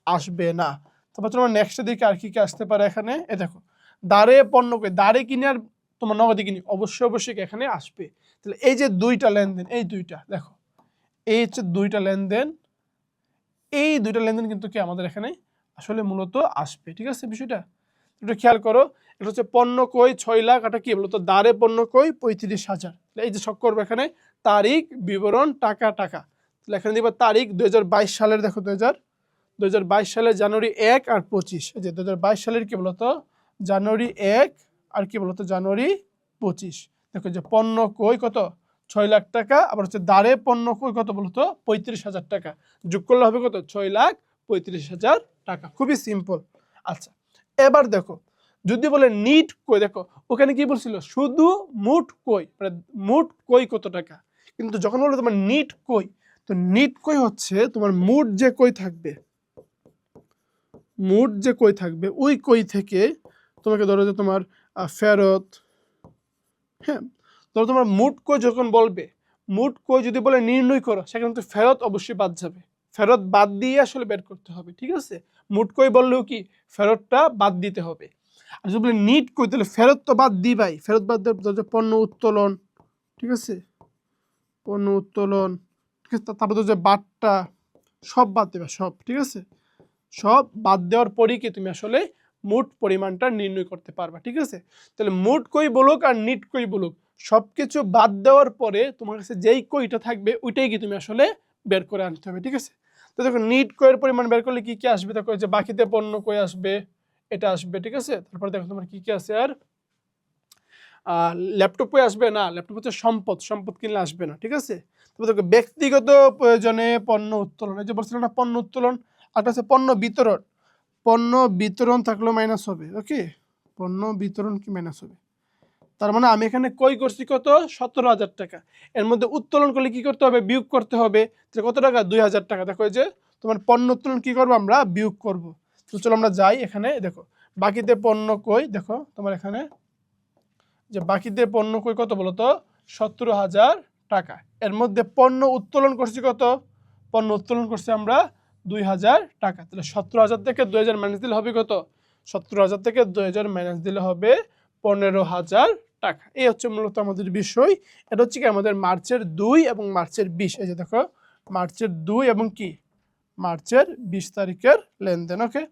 [SPEAKER 1] আসবে না। তারপর তোমার নেক্সটের দিকে আর কি কি আসতে পারে এখানে, এ দেখো দাঁড়ে পণ্য কই, দাঁড়ে কিনে আর তোমার নগদে কিনি, অবশ্যই এখানে আসবে। তাহলে এই যে দুইটা লেনদেন, এই দুইটা দেখো, এই হচ্ছে দুইটা লেনদেন, এই দুইটা লেনদেন কিন্তু কি আমাদের এখানে আসলে মূলত আসবে, ঠিক আছে। বিষয়টা একটু খেয়াল করো। এটা হচ্ছে পণ্য কই 6 লাখ, এটা কি বলতো দাঁড়ে পণ্য কই 35,000। এই যে সব করবে এখানে তারিখ বিবরণ টাকা, তাহলে এখানে দিবা তারিখ 2022 সালের, দেখো 2022 সালের জানুয়ারি 1 আর 25, এই যে 2022 সালের কি বলতো জানুয়ারি 1 আর কি বলতো জানুয়ারি 25। দেখো যে পণ্য কই কত 6 লাখ টাকা, আবার হচ্ছে দাঁড়ে পণ্য কই কত বলতো 35,000 টাকা, যোগ করলে হবে কত 6,35,000 টাকা। খুবই সিম্পল। আচ্ছা এবার দেখো যদি বলে নিট কই, দেখো ওখানে কি বলছিল শুধু মোট কই, মানে মোট কই কত টাকা, কিন্তু যখন বললো তোমার নিট কই, তো নিট কই হচ্ছে তোমার মোট যে কই থাকবে, মোট যে কই থাকবে ওই কই থেকে তোমাকে ধরো যে তোমার ফেরত, হ্যাঁ ধরো তোমার মোট কই যখন বলবে, মোট কই যদি বলে নির্ণয় করো, সেখানে তো ফেরত অবশ্যই বাদ যাবে, ফেরত বাদ দিয়ে আসলে বের করতে হবে, ঠিক আছে। মোট কই বললেও কি ফেরতটা বাদ দিতে হবে। আর যদি বলে নিট কই, তাহলে ফেরত তো বাদ দিবাই, ফেরত বাদ দিয়ে পণ্য উত্তোলন, ঠিক আছে, পণ্য উত্তোলন, ঠিক আছে, তারপরে তো যে বাদটা সব বাদ দেবে সব, ঠিক আছে, সব বাদ দেওয়ার পরেই কি তুমি আসলে মোট পরিমাণটা নির্ণয় করতে পারবা, ঠিক আছে? তাহলে মোট কই বলুক আর নিট কই বলুক, সব কিছু বাদ দেওয়ার পরে তোমার কাছে যেই কইটা থাকবে ওইটাই কি তুমি আসলে বের করে আনতে হবে, ঠিক আছে? তো দেখো নিট কইয়ের পরিমাণ বের করলে কি কি আসবে, দেখো যে বাকিতে পণ্য কই আসবে, এটা আসবে, ঠিক আছে? তারপরে দেখো তোমার কি কি আছে, আর ল্যাপটপে আসবে না, ল্যাপটপ হচ্ছে সম্পদ, সম্পদ কিনলে আসবে না, ঠিক আছে? তারপর দেখো ব্যক্তিগত প্রয়োজনে পণ্য উত্তোলন, এই যে বলছিলাম না পণ্য উত্তোলন, আর আছে পণ্য বিতরণ, পণ্য বিতরণ থাকলেও মাইনাস হবে, ওকে? পণ্য বিতরণ কি মাইনাস হবে, তার মানে আমি এখানে কই করছি কত, 17,000 টাকা, এর মধ্যে উত্তোলন করলে কি করতে হবে, বিয়োগ করতে হবে, তাহলে কত টাকা, 2,000 টাকা। দেখো এই যে তোমার পণ্য উত্তোলন কি করবো আমরা, বিয়োগ করব। তো চলো আমরা যাই, এখানে দেখো বাকিতে পণ্য কই, দেখো তোমার এখানে যে বাকিতে পণ্য কই কত বলো তো, 17,000 টাকা, এর মধ্যে পণ্য উত্তোলন করছি কত, পণ্য উত্তোলন করছি আমরা 2,000 টাকা, তাহলে 17,000 থেকে 2,000 মাইনাস দিলে হবে কত, 17,000 থেকে 2,000 মাইনাস দিলে হবে 15,000 টাকা। এই হচ্ছে মূলত আমাদের বিষয়, এটা হচ্ছে কি আমাদের মার্চের 2 এবং মার্চের 20, এই যে দেখো মার্চের 2 এবং কি মার্চের 20 তারিখের লেনদেন, ওকে?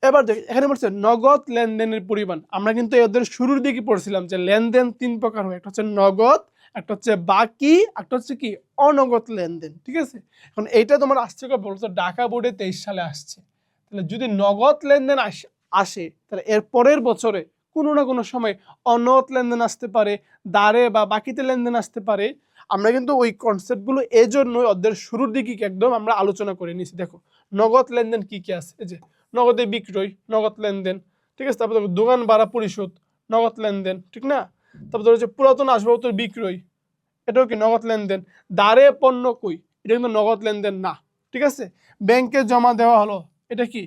[SPEAKER 1] এবার দেখ এখানে বলছে নগদ লেনদেনের পরিমাণ, আমরা কিন্তু এদের শুরুর দিকে পড়ছিলাম যে লেনদেন 3 প্রকার হয়, একটা হচ্ছে নগদ, একটা হচ্ছে বাকি, একটা হচ্ছে কি অনগদ লেনদেন, ঠিক আছে? এখন এইটা তোমার আসছে কবে বলছো, ঢাকা বোর্ডে 23 সালে আসছে, তাহলে যদি নগদ লেনদেন আসে তাহলে এর পরের বছরে কোনো না কোনো সময় অনগদ লেনদেন আসতে পারে, দাঁড়ে বা বাকিতে লেনদেন আসতে পারে। আমরা কিন্তু ওই কনসেপ্টগুলো এই জন্যই ওদের শুরুর দিকে একদম আমরা আলোচনা করে নিয়েছি। দেখো নগদ লেনদেন কি কি আছে, এই যে নগদে বিক্রয়, নগদ লেনদেন, ঠিক আছে? তারপর দোকান ভাড়া পরিশোধ, নগদ লেনদেন, ঠিক না? তারপর হচ্ছে পুরাতন আসবাবপত্র বিক্রয়, এটাও কি নগদ লেনদেন। দাঁড়ে পণ্য কই, এটা কিন্তু নগদ লেনদেন না, ঠিক আছে? ব্যাংকে জমা দেওয়া হলো, এটা কি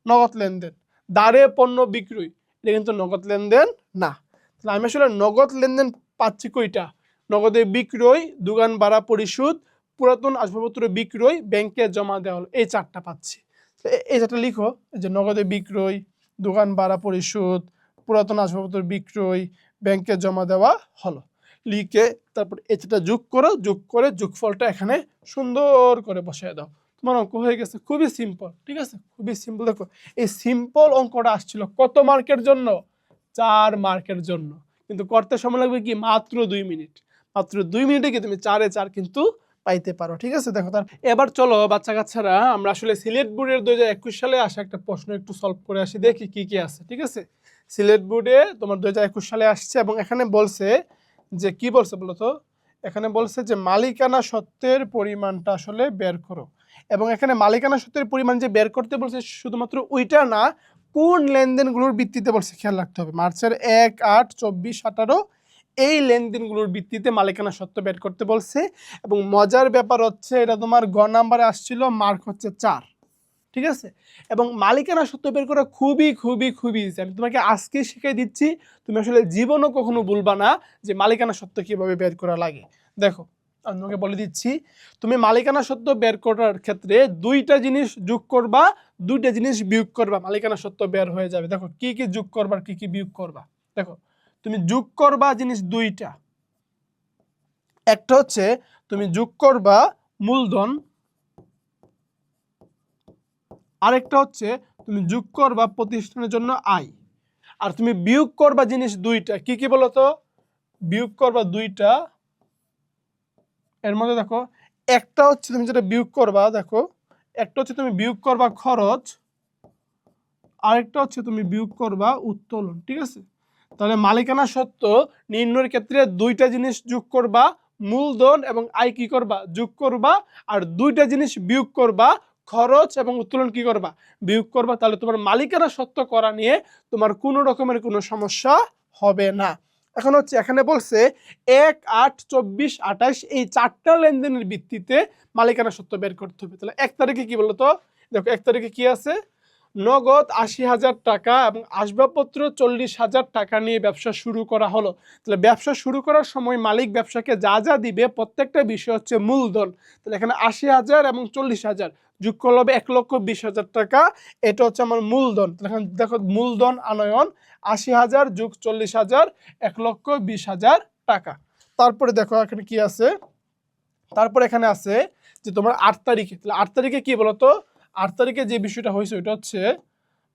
[SPEAKER 1] নগদ লেনদেন। দাঁড়ে পণ্য বিক্রয়, এটা কিন্তু নগদ লেনদেন না। তাহলে আমি আসলে নগদ লেনদেন পাচ্ছি কইটা, নগদে বিক্রয়, দোকান ভাড়া পরিশোধ, পুরাতন আসবাবপত্র বিক্রয়, ব্যাংকে জমা দেওয়া হলো, এই 4টা পাচ্ছি। এই 4টা লিখো, যে নগদে বিক্রয়, দোকান ভাড়া পরিশোধ, পুরাতন আসবাবপত্র বিক্রয়, ব্যাংকে জমা দেওয়া হলো, লিখে তারপর এটা যোগ করো, যোগ করে যোগফলটা এখানে সুন্দর করে বসিয়ে দাও, তোমার অঙ্ক হয়ে গেছে। খুবই সিম্পল, ঠিক আছে? খুবই সিম্পল। দেখো এই সিম্পল অঙ্কটা আসছিল কত মার্কের জন্য, 4 মার্কের জন্য, কিন্তু করতে সময় লাগবে কি মাত্র 2 মিনিট, মাত্র 2 মিনিটে কি তুমি 4-এ 4 কিন্তু পাইতে পারো, ঠিক আছে? দেখো তার এবার চলো বাচ্চা কাচ্চারা আমরা আসলে সিলেট বোর্ডের 2021 সালে আসা একটা প্রশ্ন একটু সলভ করে আসি, দেখি কি কি আছে, ঠিক আছে? সিলেট বোর্ডে তোমার 2021 সালে আসছে এবং এখানে বলছে যে কি বলছে বলো তো, এখানে বলছে যে মালিকানা সত্ত্বের পরিমাণটা আসলে বের করো, এবং এখানে মালিকানা সত্ত্বের পরিমাণ যে বের করতে বলছে শুধুমাত্র ওইটা না, কোন লেনদেনগুলোর ভিত্তিতে বলছে খেয়াল রাখতে হবে, মার্চের 1, 8, 24, 18 এই লেনদেনগুলোর ভিত্তিতে মালিকানা সত্ত্ব বের করতে বলছে। এবং মজার ব্যাপার হচ্ছে এটা তোমার গ নাম্বারে আসছিল, মার্ক হচ্ছে 4, ঠিক আছে? এবং মালিকানা সত্ত্ব বের করা খুবই খুবই খুবই ইজি, আমি তোমাকে আজকে শিখিয়ে দিচ্ছি, তুমি আসলে জীবনও কখনো ভুলবা না যে মালিকানা সত্ত্ব কিভাবে বের করা লাগে। দেখো আমি তোমাকে বলে দিচ্ছি, তুমি মালিকানা সত্ত্ব বের করার ক্ষেত্রে 2টা জিনিস যোগ করবা, 2টা জিনিস বিয়োগ করবা, মালিকানা সত্ত্ব বের হয়ে যাবে। দেখো কি কি যোগ করবা আর কি কি বিয়োগ করবা, দেখো তুমি যোগ করবা জিনিস 2টা, একটা হচ্ছে তুমি যোগ করবা মূলধন, আরেকটা হচ্ছে তুমি যোগ করবা প্রতিষ্ঠানের জন্য আয়, আর তুমি বিয়োগ করবা জিনিস 2টা, কি কি বলো তো, বিয়োগ করবা 2টা, এর মধ্যে দেখো একটা হচ্ছে তুমি যেটা বিয়োগ করবা, দেখো একটা হচ্ছে তুমি বিয়োগ করবা খরচ, আরেকটা হচ্ছে তুমি বিয়োগ করবা উত্তোলন, ঠিক আছে? তাহলে মালিকানা সত্ত্ব নির্ণয়ের ক্ষেত্রে 2টা জিনিস যোগ করবা, মূলধন এবং আয় কি করবা যোগ করবা, আর 2টা জিনিস বিয়োগ করবা, খরচ এবং উত্তোলন কি করবা বিয়োগ করবা, তাহলে তোমার মালিকানা সত্ত্ব করা নিয়ে তোমার কোনো রকমের কোনো সমস্যা হবে না। এখন হচ্ছে এখানে বলছে 1, 8, 24, 28 এই 4টা লেনদেনের ভিত্তিতে মালিকানা সত্ত্ব বের করতে হবে। তাহলে 1 তারিখে কি বলতো, দেখো 1 তারিখে কি আছে, নগদ 80,000 টাকা এবং আসবাবপত্র 40,000 টাকা নিয়ে ব্যবসা শুরু করা হলো। তাহলে ব্যবসা শুরু করার সময় মালিক ব্যবসাকে যা যা দিবে প্রত্যেকটা বিষয় হচ্ছে মূলধন। তাহলে এখানে 80,000 এবং 40,000 যোগ করলে হবে 1,20,000 টাকা, এটা হচ্ছে আমার মূলধন। তাহলে এখানে দেখো মূলধন আনয়ন 80,000 যোগ 40,000 1,20,000 টাকা। তারপরে দেখো এখানে কি আছে, তারপরে এখানে আছে যে তোমার 8 তারিখে, তাহলে 8 তারিখে কি বলতো, 8 তারিখে যে বিষয়টা হয়েছে ওইটা হচ্ছে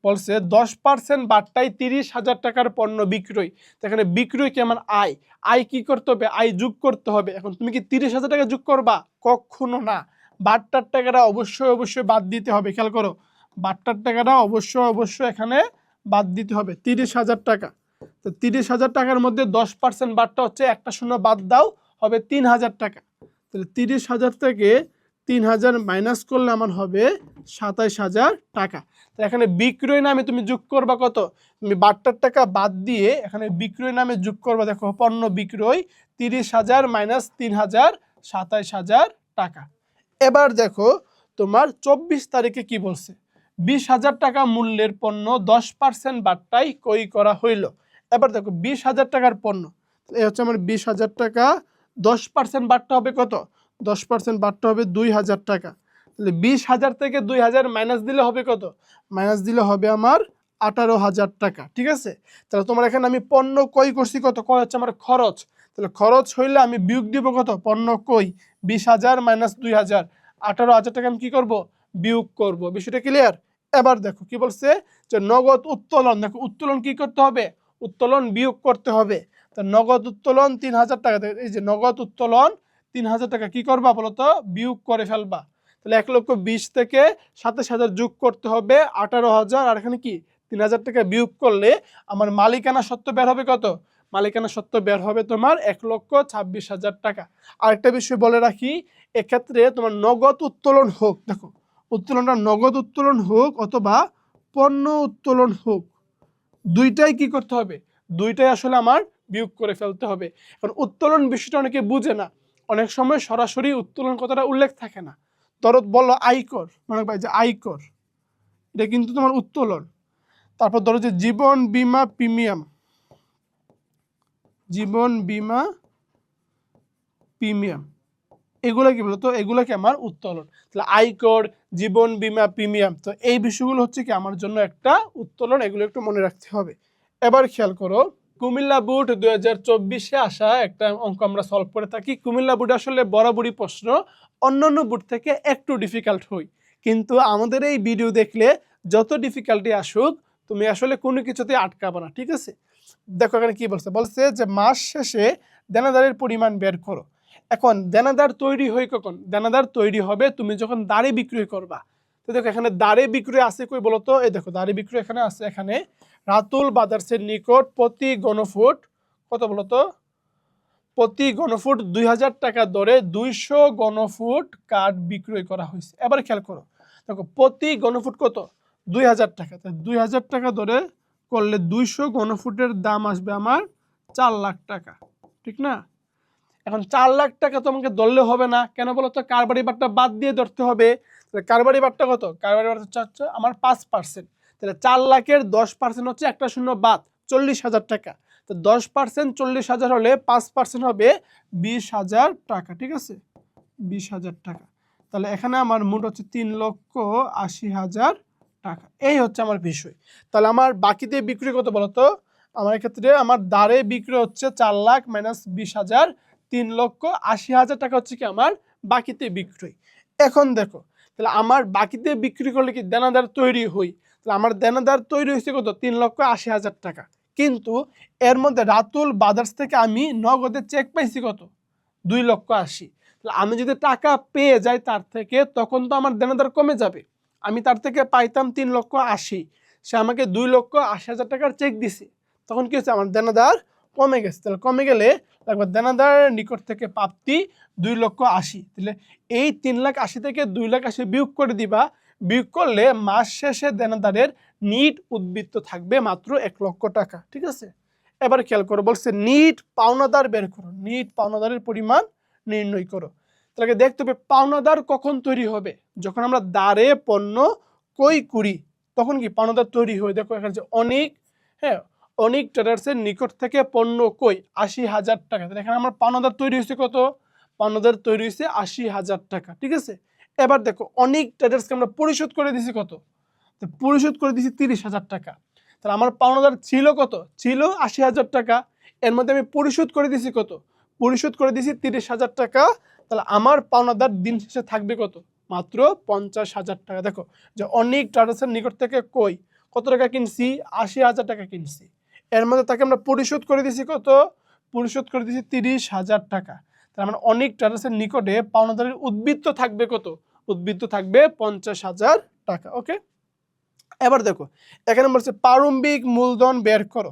[SPEAKER 1] বলছে 10% বাট্টায় 30,000 টাকার পণ্য বিক্রয়। এখানে বিক্রয় কি আমার আয়, আয় কি করতে হবে, আয় যোগ করতে হবে। এখন তুমি কি 30,000 টাকা যোগ করবা? কখনো না, বাট্টার টাকাটা অবশ্যই বাদ দিতে হবে। খেয়াল করো, বাট্টার টাকাটা অবশ্যই এখানে বাদ দিতে হবে 30,000 টাকা। তো 30,000 টাকার মধ্যে 10% বাট্টা হচ্ছে একটা শূন্য বাদ দাও, হবে 3,000 টাকা। তাহলে 30,000 থেকে 3,000 মাইনাস করলে আমার হবে 27,000 টাকা। তো এখানে বিক্রয় নামে তুমি যোগ করবা কত, তুমি বাট্টার টাকা বাদ দিয়ে এখানে বিক্রয় নামে যোগ করবা। দেখো পণ্য বিক্রয় 30,000 মাইনাস 3,000 27,000 টাকা। এবার দেখো তোমার 24 তারিখে কি বলছে, 20,000 টাকা মূল্যের পণ্য 10% বাট্টায় ক্রয় করা হইল। এবার দেখো 20,000 টাকার পণ্য, এই হচ্ছে আমার 20,000 টাকা, 10% বাট্টা হবে কত, 10% বাট্টা হবে 2,000 টাকা। তাহলে 20,000 থেকে 2,000 মাইনাস দিলে হবে কত, মাইনাস দিলে হবে আমার 18,000 টাকা। ঠিক আছে, তাহলে তোমার এখানে আমি পণ্য ক্রয় করছি কত, কয় হচ্ছে আমার খরচ। তাহলে খরচ হইলে আমি বিয়োগ দিব কত, পণ্য ক্রয় 20,000 মাইনাস 2,000, 18,000 টাকা আমি কি করব, বিয়োগ করব। বিষয়টা ক্লিয়ার? এবার দেখো কি বলছে যে নগদ উত্তোলন। দেখো উত্তোলন কি করতে হবে, উত্তোলন বিয়োগ করতে হবে। তো নগদ উত্তোলন 3,000 টাকা, এই যে নগদ উত্তোলন 3,000 টাকা কি করবা বলতো, বিয়োগ করে ফেলবা। তাহলে 1,20,000 থেকে 27,000 যোগ করতে হবে 18,000, আর এখানে কি 3,000 টাকা বিয়োগ করলে আমার মালিকানা সত্ত্ব বের হবে কত, মালিকানা সত্ত্ব বের হবে তোমার 1,26,000 টাকা। আরেকটা বিষয় বলে রাখি, এক্ষেত্রে তোমার নগদ উত্তোলন হোক, দেখো উত্তোলনটা নগদ উত্তোলন হোক অথবা পণ্য উত্তোলন হোক, দুইটাই কি করতে হবে, দুইটাই আসলে আমার বিয়োগ করে ফেলতে হবে। কারণ উত্তোলন বিষয়টা অনেকে বুঝে না, অনেক সময় সরাসরি উত্তোলন কথাটা উল্লেখ থাকে না। ধরো বলো আয়কর, মনে ভাই যে আয়কর, এটা কিন্তু তোমার উত্তোলন। তারপর ধরো যে জীবন বীমা প্রিমিয়াম, জীবন বীমা প্রিমিয়াম, এগুলো কি বলতো, এগুলো কি আমার উত্তোলন। তাহলে আয়কর, জীবন বীমা প্রিমিয়াম, তো এই বিষয়গুলো হচ্ছে কি আমার জন্য একটা উত্তোলন, এগুলো একটু মনে রাখতে হবে। এবার খেয়াল করো, কুমিল্লা বোর্ড 2024-এ আসা একটা অঙ্ক আমরা সলভ করে থাকি। কুমিল্লা বোর্ড আসলে বরাবরই প্রশ্ন অন্যান্য বোর্ড থেকে একটু ডিফিকাল্ট হয়, কিন্তু আমাদের এই ভিডিও দেখলে যত ডিফিকাল্টি আসুক তুমি আসলে কোনো কিছুতে আটকাবে না। ঠিক আছে, দেখো এখানে কি বলছে, বলছে যে মাস শেষে দেনাদারের পরিমাণ বের করো। এখন দেনাদার তৈরি হয় কখন, দেনাদার তৈরি হবে তুমি যখন দাঁড়ে বিক্রয় করবা। তো দেখো এখানে দাঁড়ে বিক্রয় আছে কই বলতো, এই দেখো দাঁড়ে বিক্রয় এখানে আছে, এখানে রাতুল ব্রাদার্সের নিকট প্রতি ঘনফুট কত বলতো, প্রতি ঘনফুট 2,000 টাকা দরে 200 ঘনফুট কাঠ বিক্রয় করা হয়েছে। এবার খেয়াল করো, দেখো প্রতি ঘনফুট কত, 2,000 টাকা, 2,000 টাকা দরে করলে 200 ঘনফুটের দাম আসবে আমার 4 লাখ টাকা, ঠিক না? এখন 4 লাখ টাকা তোমাকে ধরলে হবে না, কেন বলো তো, কারবারি বাট্টা বাদ দিয়ে ধরতে হবে। কারবারি বাট্টা কত, কারবারি বাট্টা হচ্ছে আমার 5%, তাহলে 4 লাখের 10% হচ্ছে একটা শূন্য বাদ, 40,000 টাকা। তো 10% 40,000 হলে 5% হবে 20,000 টাকা। ঠিক আছে, 20,000 টাকা। তাহলে এখানে আমার মোট হচ্ছে 3,80,000 টাকা। এই হচ্ছে আমার বিষয়। তাহলে আমার বাকিতে বিক্রি কত বলতো, আমার ক্ষেত্রে আমার দাঁড়ে বিক্রি হচ্ছে 4 লাখ মাইনাস 20,000, 3,80,000 টাকা হচ্ছে কি আমার বাকিতে বিক্রয়। এখন দেখো তাহলে আমার বাকিতে বিক্রি করলে কি দেনাদার তৈরি হই, তাহলে আমার দেনাদার তৈরি হয়েছে কত, 3,80,000 টাকা। কিন্তু এর মধ্যে রাতুল ব্রাদার্স থেকে আমি নগদে চেক পাইছি কত, 2,80,000। তাহলে আমি যদি টাকা পেয়ে যাই তার থেকে, তখন তো আমার দেনাদার কমে যাবে। আমি তার থেকে পাইতাম 3,80,000, সে আমাকে 2,80,000 টাকার চেক দিছে, তখন কি হচ্ছে, আমার দেনাদার কমে গেছে। তাহলে কমে গেলে লাগবে দেনাদার নিকট থেকে প্রাপ্তি 2,80,000। তাহলে এই 3,80,000 থেকে 2,80,000 বিয়োগ করে দিবা, বিয়োগ করলে মাস শেষে দেনাদারের নিট উদ্বৃত্ত থাকবে মাত্র 1 লক্ষ টাকা। ঠিক আছে, এবার খেয়াল করো, বলছে নিট পাওনাদার বের করো, নিট পাওনাদারের পরিমাণ নির্ণয় করো। তাহলে দেখতে হবে পাওনাদার কখন তৈরি হবে, যখন আমরা দাঁড়ে পণ্য ক্রয় করি তখন কি পাওনাদার তৈরি হয়। দেখো এখানে যে অনেক, হ্যাঁ অনেক ট্রেডার্সের নিকট থেকে পণ্য ক্রয় 80,000 টাকা, তাহলে এখানে আমার পাওনাদার তৈরি হয়েছে কত, পাওনাদার তৈরি হয়েছে 80,000 টাকা। ঠিক আছে, এবার দেখো অনেক ট্রেডার্সকে আমরা পরিশোধ করে দিছি কত, পরিশোধ করে দিছি 30,000 টাকা। তাহলে আমার পাওনাদার ছিল কত, ছিল 80,000 টাকা, এর মধ্যে আমি পরিশোধ করে দিছি কত, পরিশোধ করে দিছি 30,000 টাকা। তাহলে আমার পাওনাদার দিন শেষে থাকবে কত, মাত্র 50,000 টাকা। দেখো যে অনেক ট্রেডার্সের নিকট থেকে কত টাকা কিনছি, 80,000 টাকা কিনছি, এর মধ্যে তাকে আমরা পরিশোধ করে দিছি কত, পরিশোধ করে দিছি 30,000 টাকা। তার মানে অনেক ট্রেডার্সের নিকটে পাওনাদারের উদ্বৃত্ত থাকবে কত, উদ্বৃত্ত থাকবে 50,000 টাকা। ওকে, এবার দেখো এখানে বলছে প্রারম্ভিক মূলধন বের করো।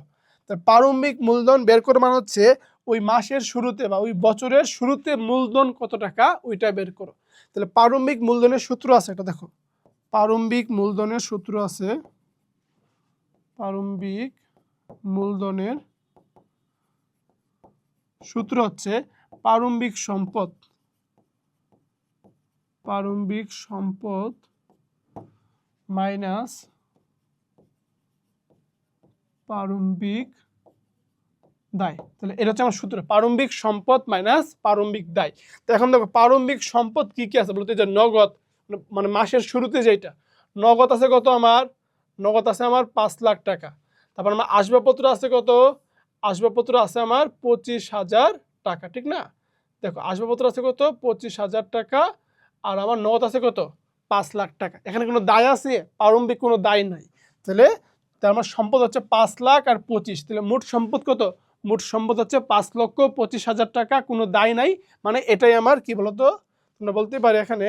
[SPEAKER 1] প্রারম্ভিক মূলধন বের করো মানে হচ্ছে ওই মাসের শুরুতে বা ওই বছরের শুরুতে মূলধন কত টাকা ওইটা বের করো। তাহলে প্রারম্ভিক মূলধনের সূত্র আছে, এটা দেখো প্রারম্ভিক মূলধনের সূত্র আছে, প্রারম্ভিক মূলধনের সূত্র হচ্ছে প্রারম্ভিক সম্পদ, প্রারম্ভিক সম্পদ মাইনাস প্রারম্ভিক দায়। তাহলে এটা হচ্ছে আমার সূত্র, প্রারম্ভিক সম্পদ মাইনাস প্রারম্ভিক দায়। তো এখন দেখো প্রারম্ভিক সম্পদ কি কি আছে বলতে, যে নগদ, মানে মাসের শুরুতে যেটা নগদ আছে কত আমার, নগদ আছে আমার 5 লাখ টাকা। তারপর আমার আসবাবপত্র আছে কত, আসবাবপত্র আছে আমার 25,000 টাকা, ঠিক না? দেখো আসবাবপত্র আছে কত 25,000 টাকা, আর আমার নগদ আছে কত 5 লাখ টাকা। এখানে কোনো দায় আছে, প্রারম্ভিক কোনো দায় নাই। তাহলে আমার সম্পদ হচ্ছে 5 লাখ আর 25, তাহলে মোট সম্পদ কত, মোট সম্পদ হচ্ছে 5,25,000 টাকা, কোনো দায় নাই। মানে এটাই আমার কি বলতো, তোমরা বলতে পারি এখানে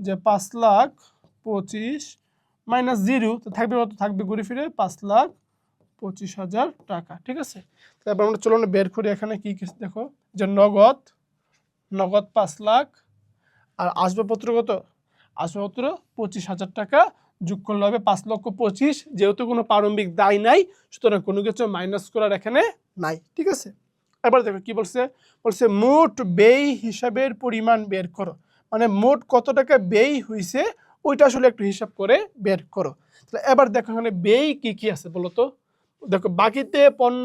[SPEAKER 1] যে 5,25,000 মাইনাস 0, তো থাকবে কত, থাকবে ঘুরে ফিরে 5,25,000 টাকা, ঠিক আছে? তারপর আমরা চলো বের করি এখানে কি কি, দেখো যে নগদ 5 লাখ, আর আসবাবপত্র কত, আসবাবপত্র 25,000 টাকা, যোগ করলে হবে 5,25,000। যেহেতু কোনো প্রারম্ভিক দায় নাই, সুতরাং কোনো কিছু মাইনাস করার এখানে নাই, ঠিক আছে? এবার দেখো কি বলছে, বলছে মোট ব্যয় হিসাবের পরিমাণ বের করো। মানে মোট কত টাকা ব্যয় হয়েছে ওইটা আসলে একটু হিসাব করে বের করো। তাহলে এবার দেখো এখানে ব্যয় কি কি আছে বলো তো। দেখো বাকিতে পণ্য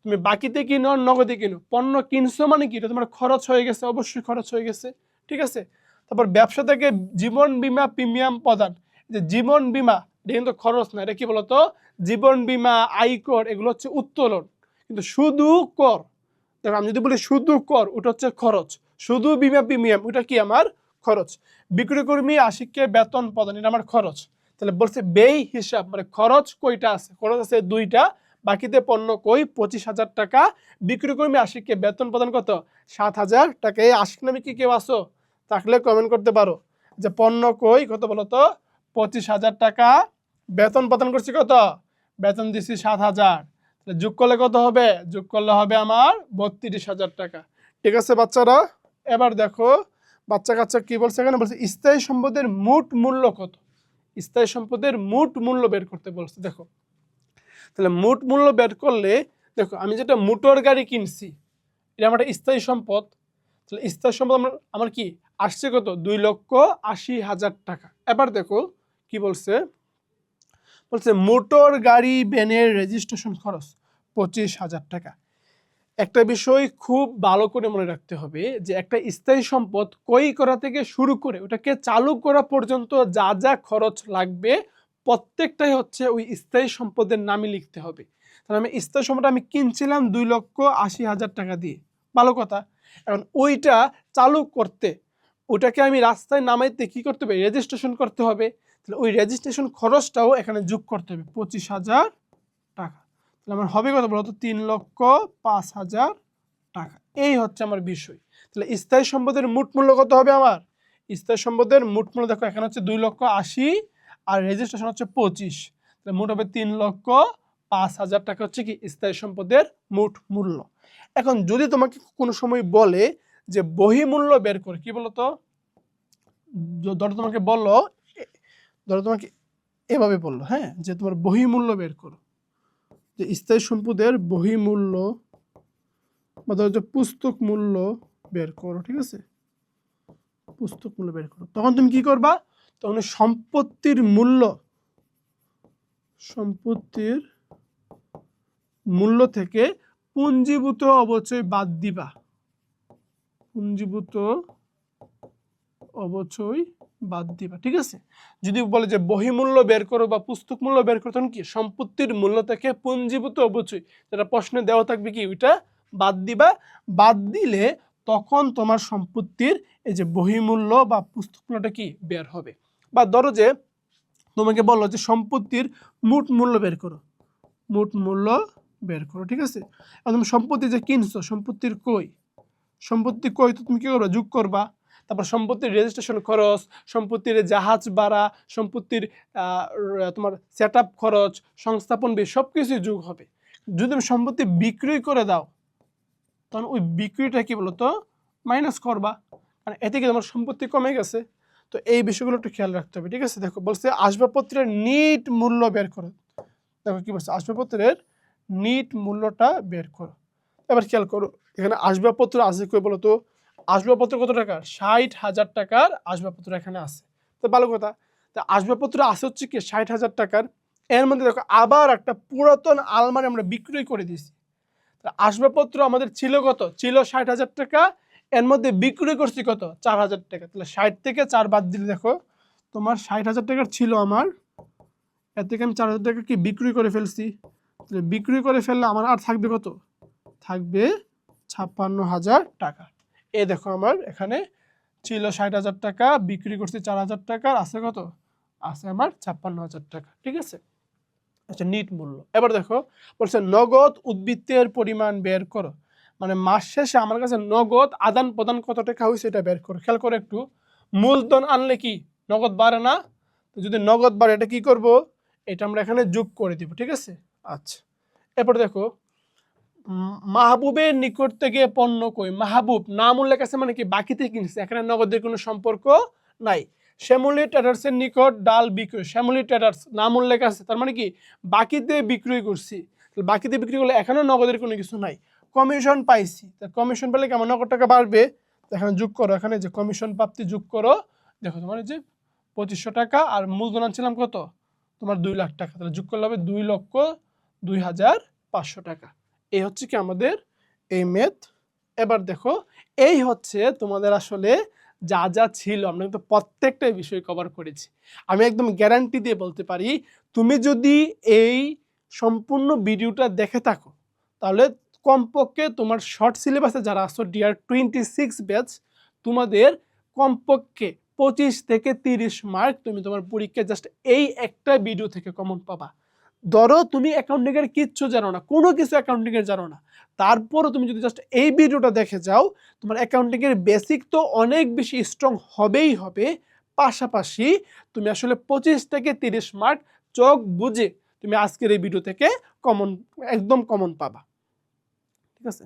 [SPEAKER 1] তুমি বাকিতে কিনো নগদে কিনো, পণ্য কিনছো মানে কি, এটা তোমার খরচ হয়ে গেছে, অবশ্যই খরচ হয়ে গেছে, ঠিক আছে? তারপর ব্যবসা থেকে জীবন বীমা প্রিমিয়াম প্রদান, যে জীবন বীমা এটা কিন্তু খরচ না, এটা কি বলতো, জীবন বীমা, আয়কর এগুলো হচ্ছে উত্তোলন। কিন্তু শুধু কর, দেখো আমি যদি বলি শুধু কর ওটা হচ্ছে খরচ, শুধু বীমা প্রিমিয়াম ওটা কি আমার খরচ। বিক্রয়কর্মী আশিককে বেতন প্রদান এটা আমার খরচ। তাহলে বলছে ব্যয় হিসাব মানে খরচ কয়টা আছে, খরচ আছে 2টা, বাকিতে পণ্য 25,000 টাকা, বিক্রয়কর্মী আশিককে বেতন প্রদান কত 7,000 টাকা। এই আশিক নামে কি কেউ আসো থাকলে কমেন্ট করতে পারো যে পণ্য কত বলো তো 25,000 টাকা, বেতন প্রদান করছি কত, বেতন দিচ্ছি 7,000, যোগ করলে কত হবে, যোগ করলে হবে আমার 32,000 টাকা, ঠিক আছে বাচ্চারা? এবার দেখো বাচ্চা কাচ্চা কি বলছে এখানে, বলছে স্থায়ী সম্পদের মোট মূল্য কত, স্থায়ী সম্পদের মোট মূল্য বের করতে বলছে। দেখো তাহলে মোট মূল্য বের করলে, দেখো আমি যেটা মোটর গাড়ি কিনছি এটা আমার একটা স্থায়ী সম্পদ, তাহলে স্থায়ী সম্পদ আমার কি আসছে কত 2,80,000 টাকা। এবার দেখো কি বলছে, বলছে মোটর গাড়ি ভ্যানের রেজিস্ট্রেশন খরচ 25,000 টাকা। একটা বিষয় খুব ভালো করে মনে রাখতে হবে যে একটা স্থায়ী সম্পদ ক্রয় করা থেকে শুরু করে ওটাকে চালু করা পর্যন্ত যা যা খরচ লাগবে প্রত্যেকটাই হচ্ছে ওই স্থায়ী সম্পদের নামে লিখতে হবে। তাহলে আমি স্থায়ী সম্পদ আমি কিনছিলাম 2,80,000 টাকা দিয়ে, ভালো কথা। এখন ওইটা চালু করতে ওটাকে আমি রাস্তায় নামাইতে কি করতে হবে, রেজিস্ট্রেশন করতে হবে। তাহলে ওই রেজিস্ট্রেশন খরচটাও এখানে যোগ করতে হবে 25,000 টাকা। তাহলে আমার হবে কত বলতো 3,05,000 টাকা। এই হচ্ছে আমার বিষয়। তাহলে স্থায়ী সম্পদের মোট মূল্য কত হবে আমার, স্থায়ী সম্পদের মোট মূল্য দেখো এখানে হচ্ছে 2,80,000 আর রেজিস্ট্রেশন হচ্ছে 25, তাহলে মোট হবে 3,05,000 টাকা হচ্ছে কি স্থায়ী সম্পদের মোট মূল্য। এখন যদি তোমাকে কোনো সময় বলে যে বহিমূল্য বের করে, কি বলতো, ধরো তোমাকে বললো, ধরো তোমাকে এভাবে বললো, হ্যাঁ যে তোমার বহিমূল্য বের করো, যে স্থায়ী সম্পদের বহিমূল্য বা ধরো যে পুস্তক মূল্য বের করো, ঠিক আছে, পুস্তক মূল্য বের করো, তখন তুমি কি করবা, তখন সম্পত্তির মূল্য থেকে পুঞ্জীভূত অবচয় বাদ দিবা, পুঞ্জীভূত অবচয় বাদ দিবা, ঠিক আছে? যদি বলে যে বহিমূল্য বের করো বা পুস্তক মূল্য বের করো, তখন কি সম্পত্তির মূল্য থেকে পুঞ্জীভূত অবচয় যেটা প্রশ্নে দেওয়া থাকবে কি ওইটা বাদ দিবা। বাদ দিলে তখন তোমার সম্পত্তির এই যে বহিমূল্য বা পুস্তক মূল্যটা কি বের হবে। বা ধরো যে তোমাকে বললো যে সম্পত্তির মোট মূল্য বের করো, মোট মূল্য বের করো, ঠিক আছে। আর তুমি সম্পত্তি যে কিনছো, সম্পত্তির কই, সম্পত্তি কই তো তুমি কি করবা, যোগ করবা। তারপর সম্পত্তির রেজিস্ট্রেশন খরচ, সম্পত্তির জাহাজ ভাড়া, সম্পত্তির তোমার সেট আপ খরচ, সংস্থাপন ব্যয় সব কিছুই যোগ হবে। যদি তুমি সম্পত্তি বিক্রি করে দাও তখন ওই বিক্রিটা কি বলতো মাইনাস করবা, মানে এতে কি তোমার সম্পত্তি কমে গেছে। তো এই বিষয়গুলো একটু খেয়াল রাখতে হবে, ঠিক আছে। দেখো বলছে আসবাবপত্রের নিট মূল্য বের করো। দেখো কি বলছে, আসবাবপত্রের নিট মূল্যটা বের করো। এবার খেয়াল করো এখানে আসবাবপত্র আছে কই বলো তো, আসবাবপত্র কত টাকার, 60,000 টাকার আসবাবপত্র এখানে আছে। তো ভালো কথা, তা আসবাবপত্র আছে হচ্ছে কি 60,000 টাকার। এর মধ্যে দেখো আবার একটা পুরাতন আলমারি আমরা বিক্রি করে দিয়েছি। আসবাবপত্র আমাদের ছিল কত, ছিল 60,000 টাকা, এর মধ্যে বিক্রি করছি কত, 4,000 টাকা। তাহলে 60 থেকে 4 বাদ দিলে দেখো তোমার 60,000 টাকার ছিল আমার, এর থেকে আমি 4,000 টাকা কি বিক্রি করে ফেলছি। তাহলে বিক্রি করে ফেললে আমার আর থাকবে কত, থাকবে 56,000 টাকা। এ দেখো আমার এখানে ছিল 60,000 টাকা, বিক্রি করছি 4,000 টাকার, আছে কত, আছে আমার 56,000 টাকা, ঠিক আছে। আচ্ছা নিট মূল্য। এবার দেখো বলছে নগদ উদ্বৃত্তের পরিমাণ বের করো, মানে মাস শেষে আমার কাছে নগদ আদান প্রদান কত টাকা হয়েছে এটা বের করো। খেয়াল করে একটু, মূলধন আনলে কি নগদ বাড়ে না, তো যদি নগদ বাড়ে এটা কি করব, এটা আমরা এখানে যোগ করে দিব, ঠিক আছে। আচ্ছা এরপর দেখো মাহবুবের নিকট থেকে পণ্য কই, মাহবুব নাম উল্লেখ আছে মানে কি বাকিতে কিনছে, এখানে নগদের কোনো সম্পর্ক নাই। শ্যামলী ট্রেডার্সের নিকট ডাল বিক্রয়, শ্যামলী ট্রেডার্স নাম উল্লেখ আছে, তার মানে কি বাকিতে বিক্রয় করছি, বাকিতে বিক্রি করলে এখানেও নগদের কোনো কিছু নাই। কমিশন পাইছি, কমিশন পেলে কেমন নগদ টাকা বাড়বে, এখানে যোগ করো, এখানে যে কমিশন প্রাপ্তি যোগ করো, দেখো তোমার যে 2500 টাকা আর মূলধন আনছিলাম কত তোমার 2 লাখ টাকা, তাহলে যোগ করলে হবে 2,02,500 টাকা। এই হচ্ছে কি আমাদের এই মেথ। এবার দেখো এই হচ্ছে তোমাদের আসলে যা যা ছিল, আমরা কিন্তু প্রত্যেকটা বিষয় কভার করেছি। আমি একদম গ্যারান্টি দিয়ে বলতে পারি তুমি যদি এই সম্পূর্ণ ভিডিওটা দেখে থাকো তাহলে কমপক্ষে তোমার শর্ট সিলেবাসে যারা আসো ডিআর 26 ব্যাচ, তোমাদের কমপক্ষে 25 থেকে 30 মার্ক তুমি তোমার পরীক্ষায় জাস্ট এই একটা ভিডিও থেকে কমন পাবা। ধরো তুমি অ্যাকাউন্টিংয়ের কিচ্ছু জানো না, কোনো কিছু অ্যাকাউন্টিংয়ের জানো না, তারপরও তুমি যদি জাস্ট এই ভিডিওটা দেখে যাও তোমার অ্যাকাউন্টিংয়ের বেসিক তো অনেক বেশি স্ট্রং হবেই হবে, পাশাপাশি তুমি আসলে 25 থেকে 30 মার্ক চোখ বুঝে তুমি আজকের এই ভিডিও থেকে কমন, একদম কমন পাবা, ঠিক আছে।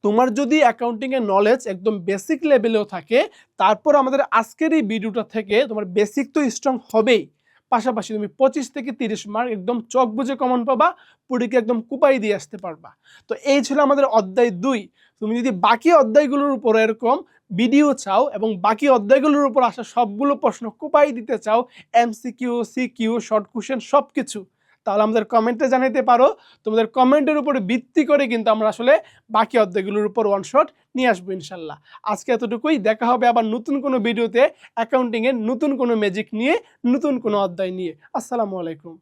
[SPEAKER 1] তোমার যদি অ্যাকাউন্টিংয়ের নলেজ একদম বেসিক লেভেলেও থাকে, তারপর আমাদের আজকের এই ভিডিওটা থেকে তোমার বেসিক তো স্ট্রং হবেই, পাশাপাশি তুমি 25 থেকে 30 মার্ক একদম চোখ বুঝে কমন পাবা, পরীক্ষা একদম কুপাই দিয়ে আসতে পারবা। তো এই ছিল আমাদের অধ্যায় 2। তুমি যদি বাকি অধ্যায়গুলোর উপর এরকম ভিডিও চাও এবং বাকি অধ্যায়গুলোর উপর আসা সবগুলো প্রশ্ন কুপাই দিতে চাও, এমসিকিউ সিকিউ শর্ট কোশ্চেন সব কিছু, তাহলে আমাদের কমেন্টে জানাতে পারো। তোমাদের কমেন্টের উপরে ভিত্তি করে কিন্তু আমরা আসলে বাকি অধ্যায়গুলোর উপর ওয়ান শট নিয়ে আসবো ইনশাল্লাহ। আজকে এতটুকুই, দেখা হবে আবার নতুন কোনো ভিডিওতে অ্যাকাউন্টিংয়ের নতুন কোনো ম্যাজিক নিয়ে, নতুন কোনো অধ্যায় নিয়ে। আসসালামু আলাইকুম।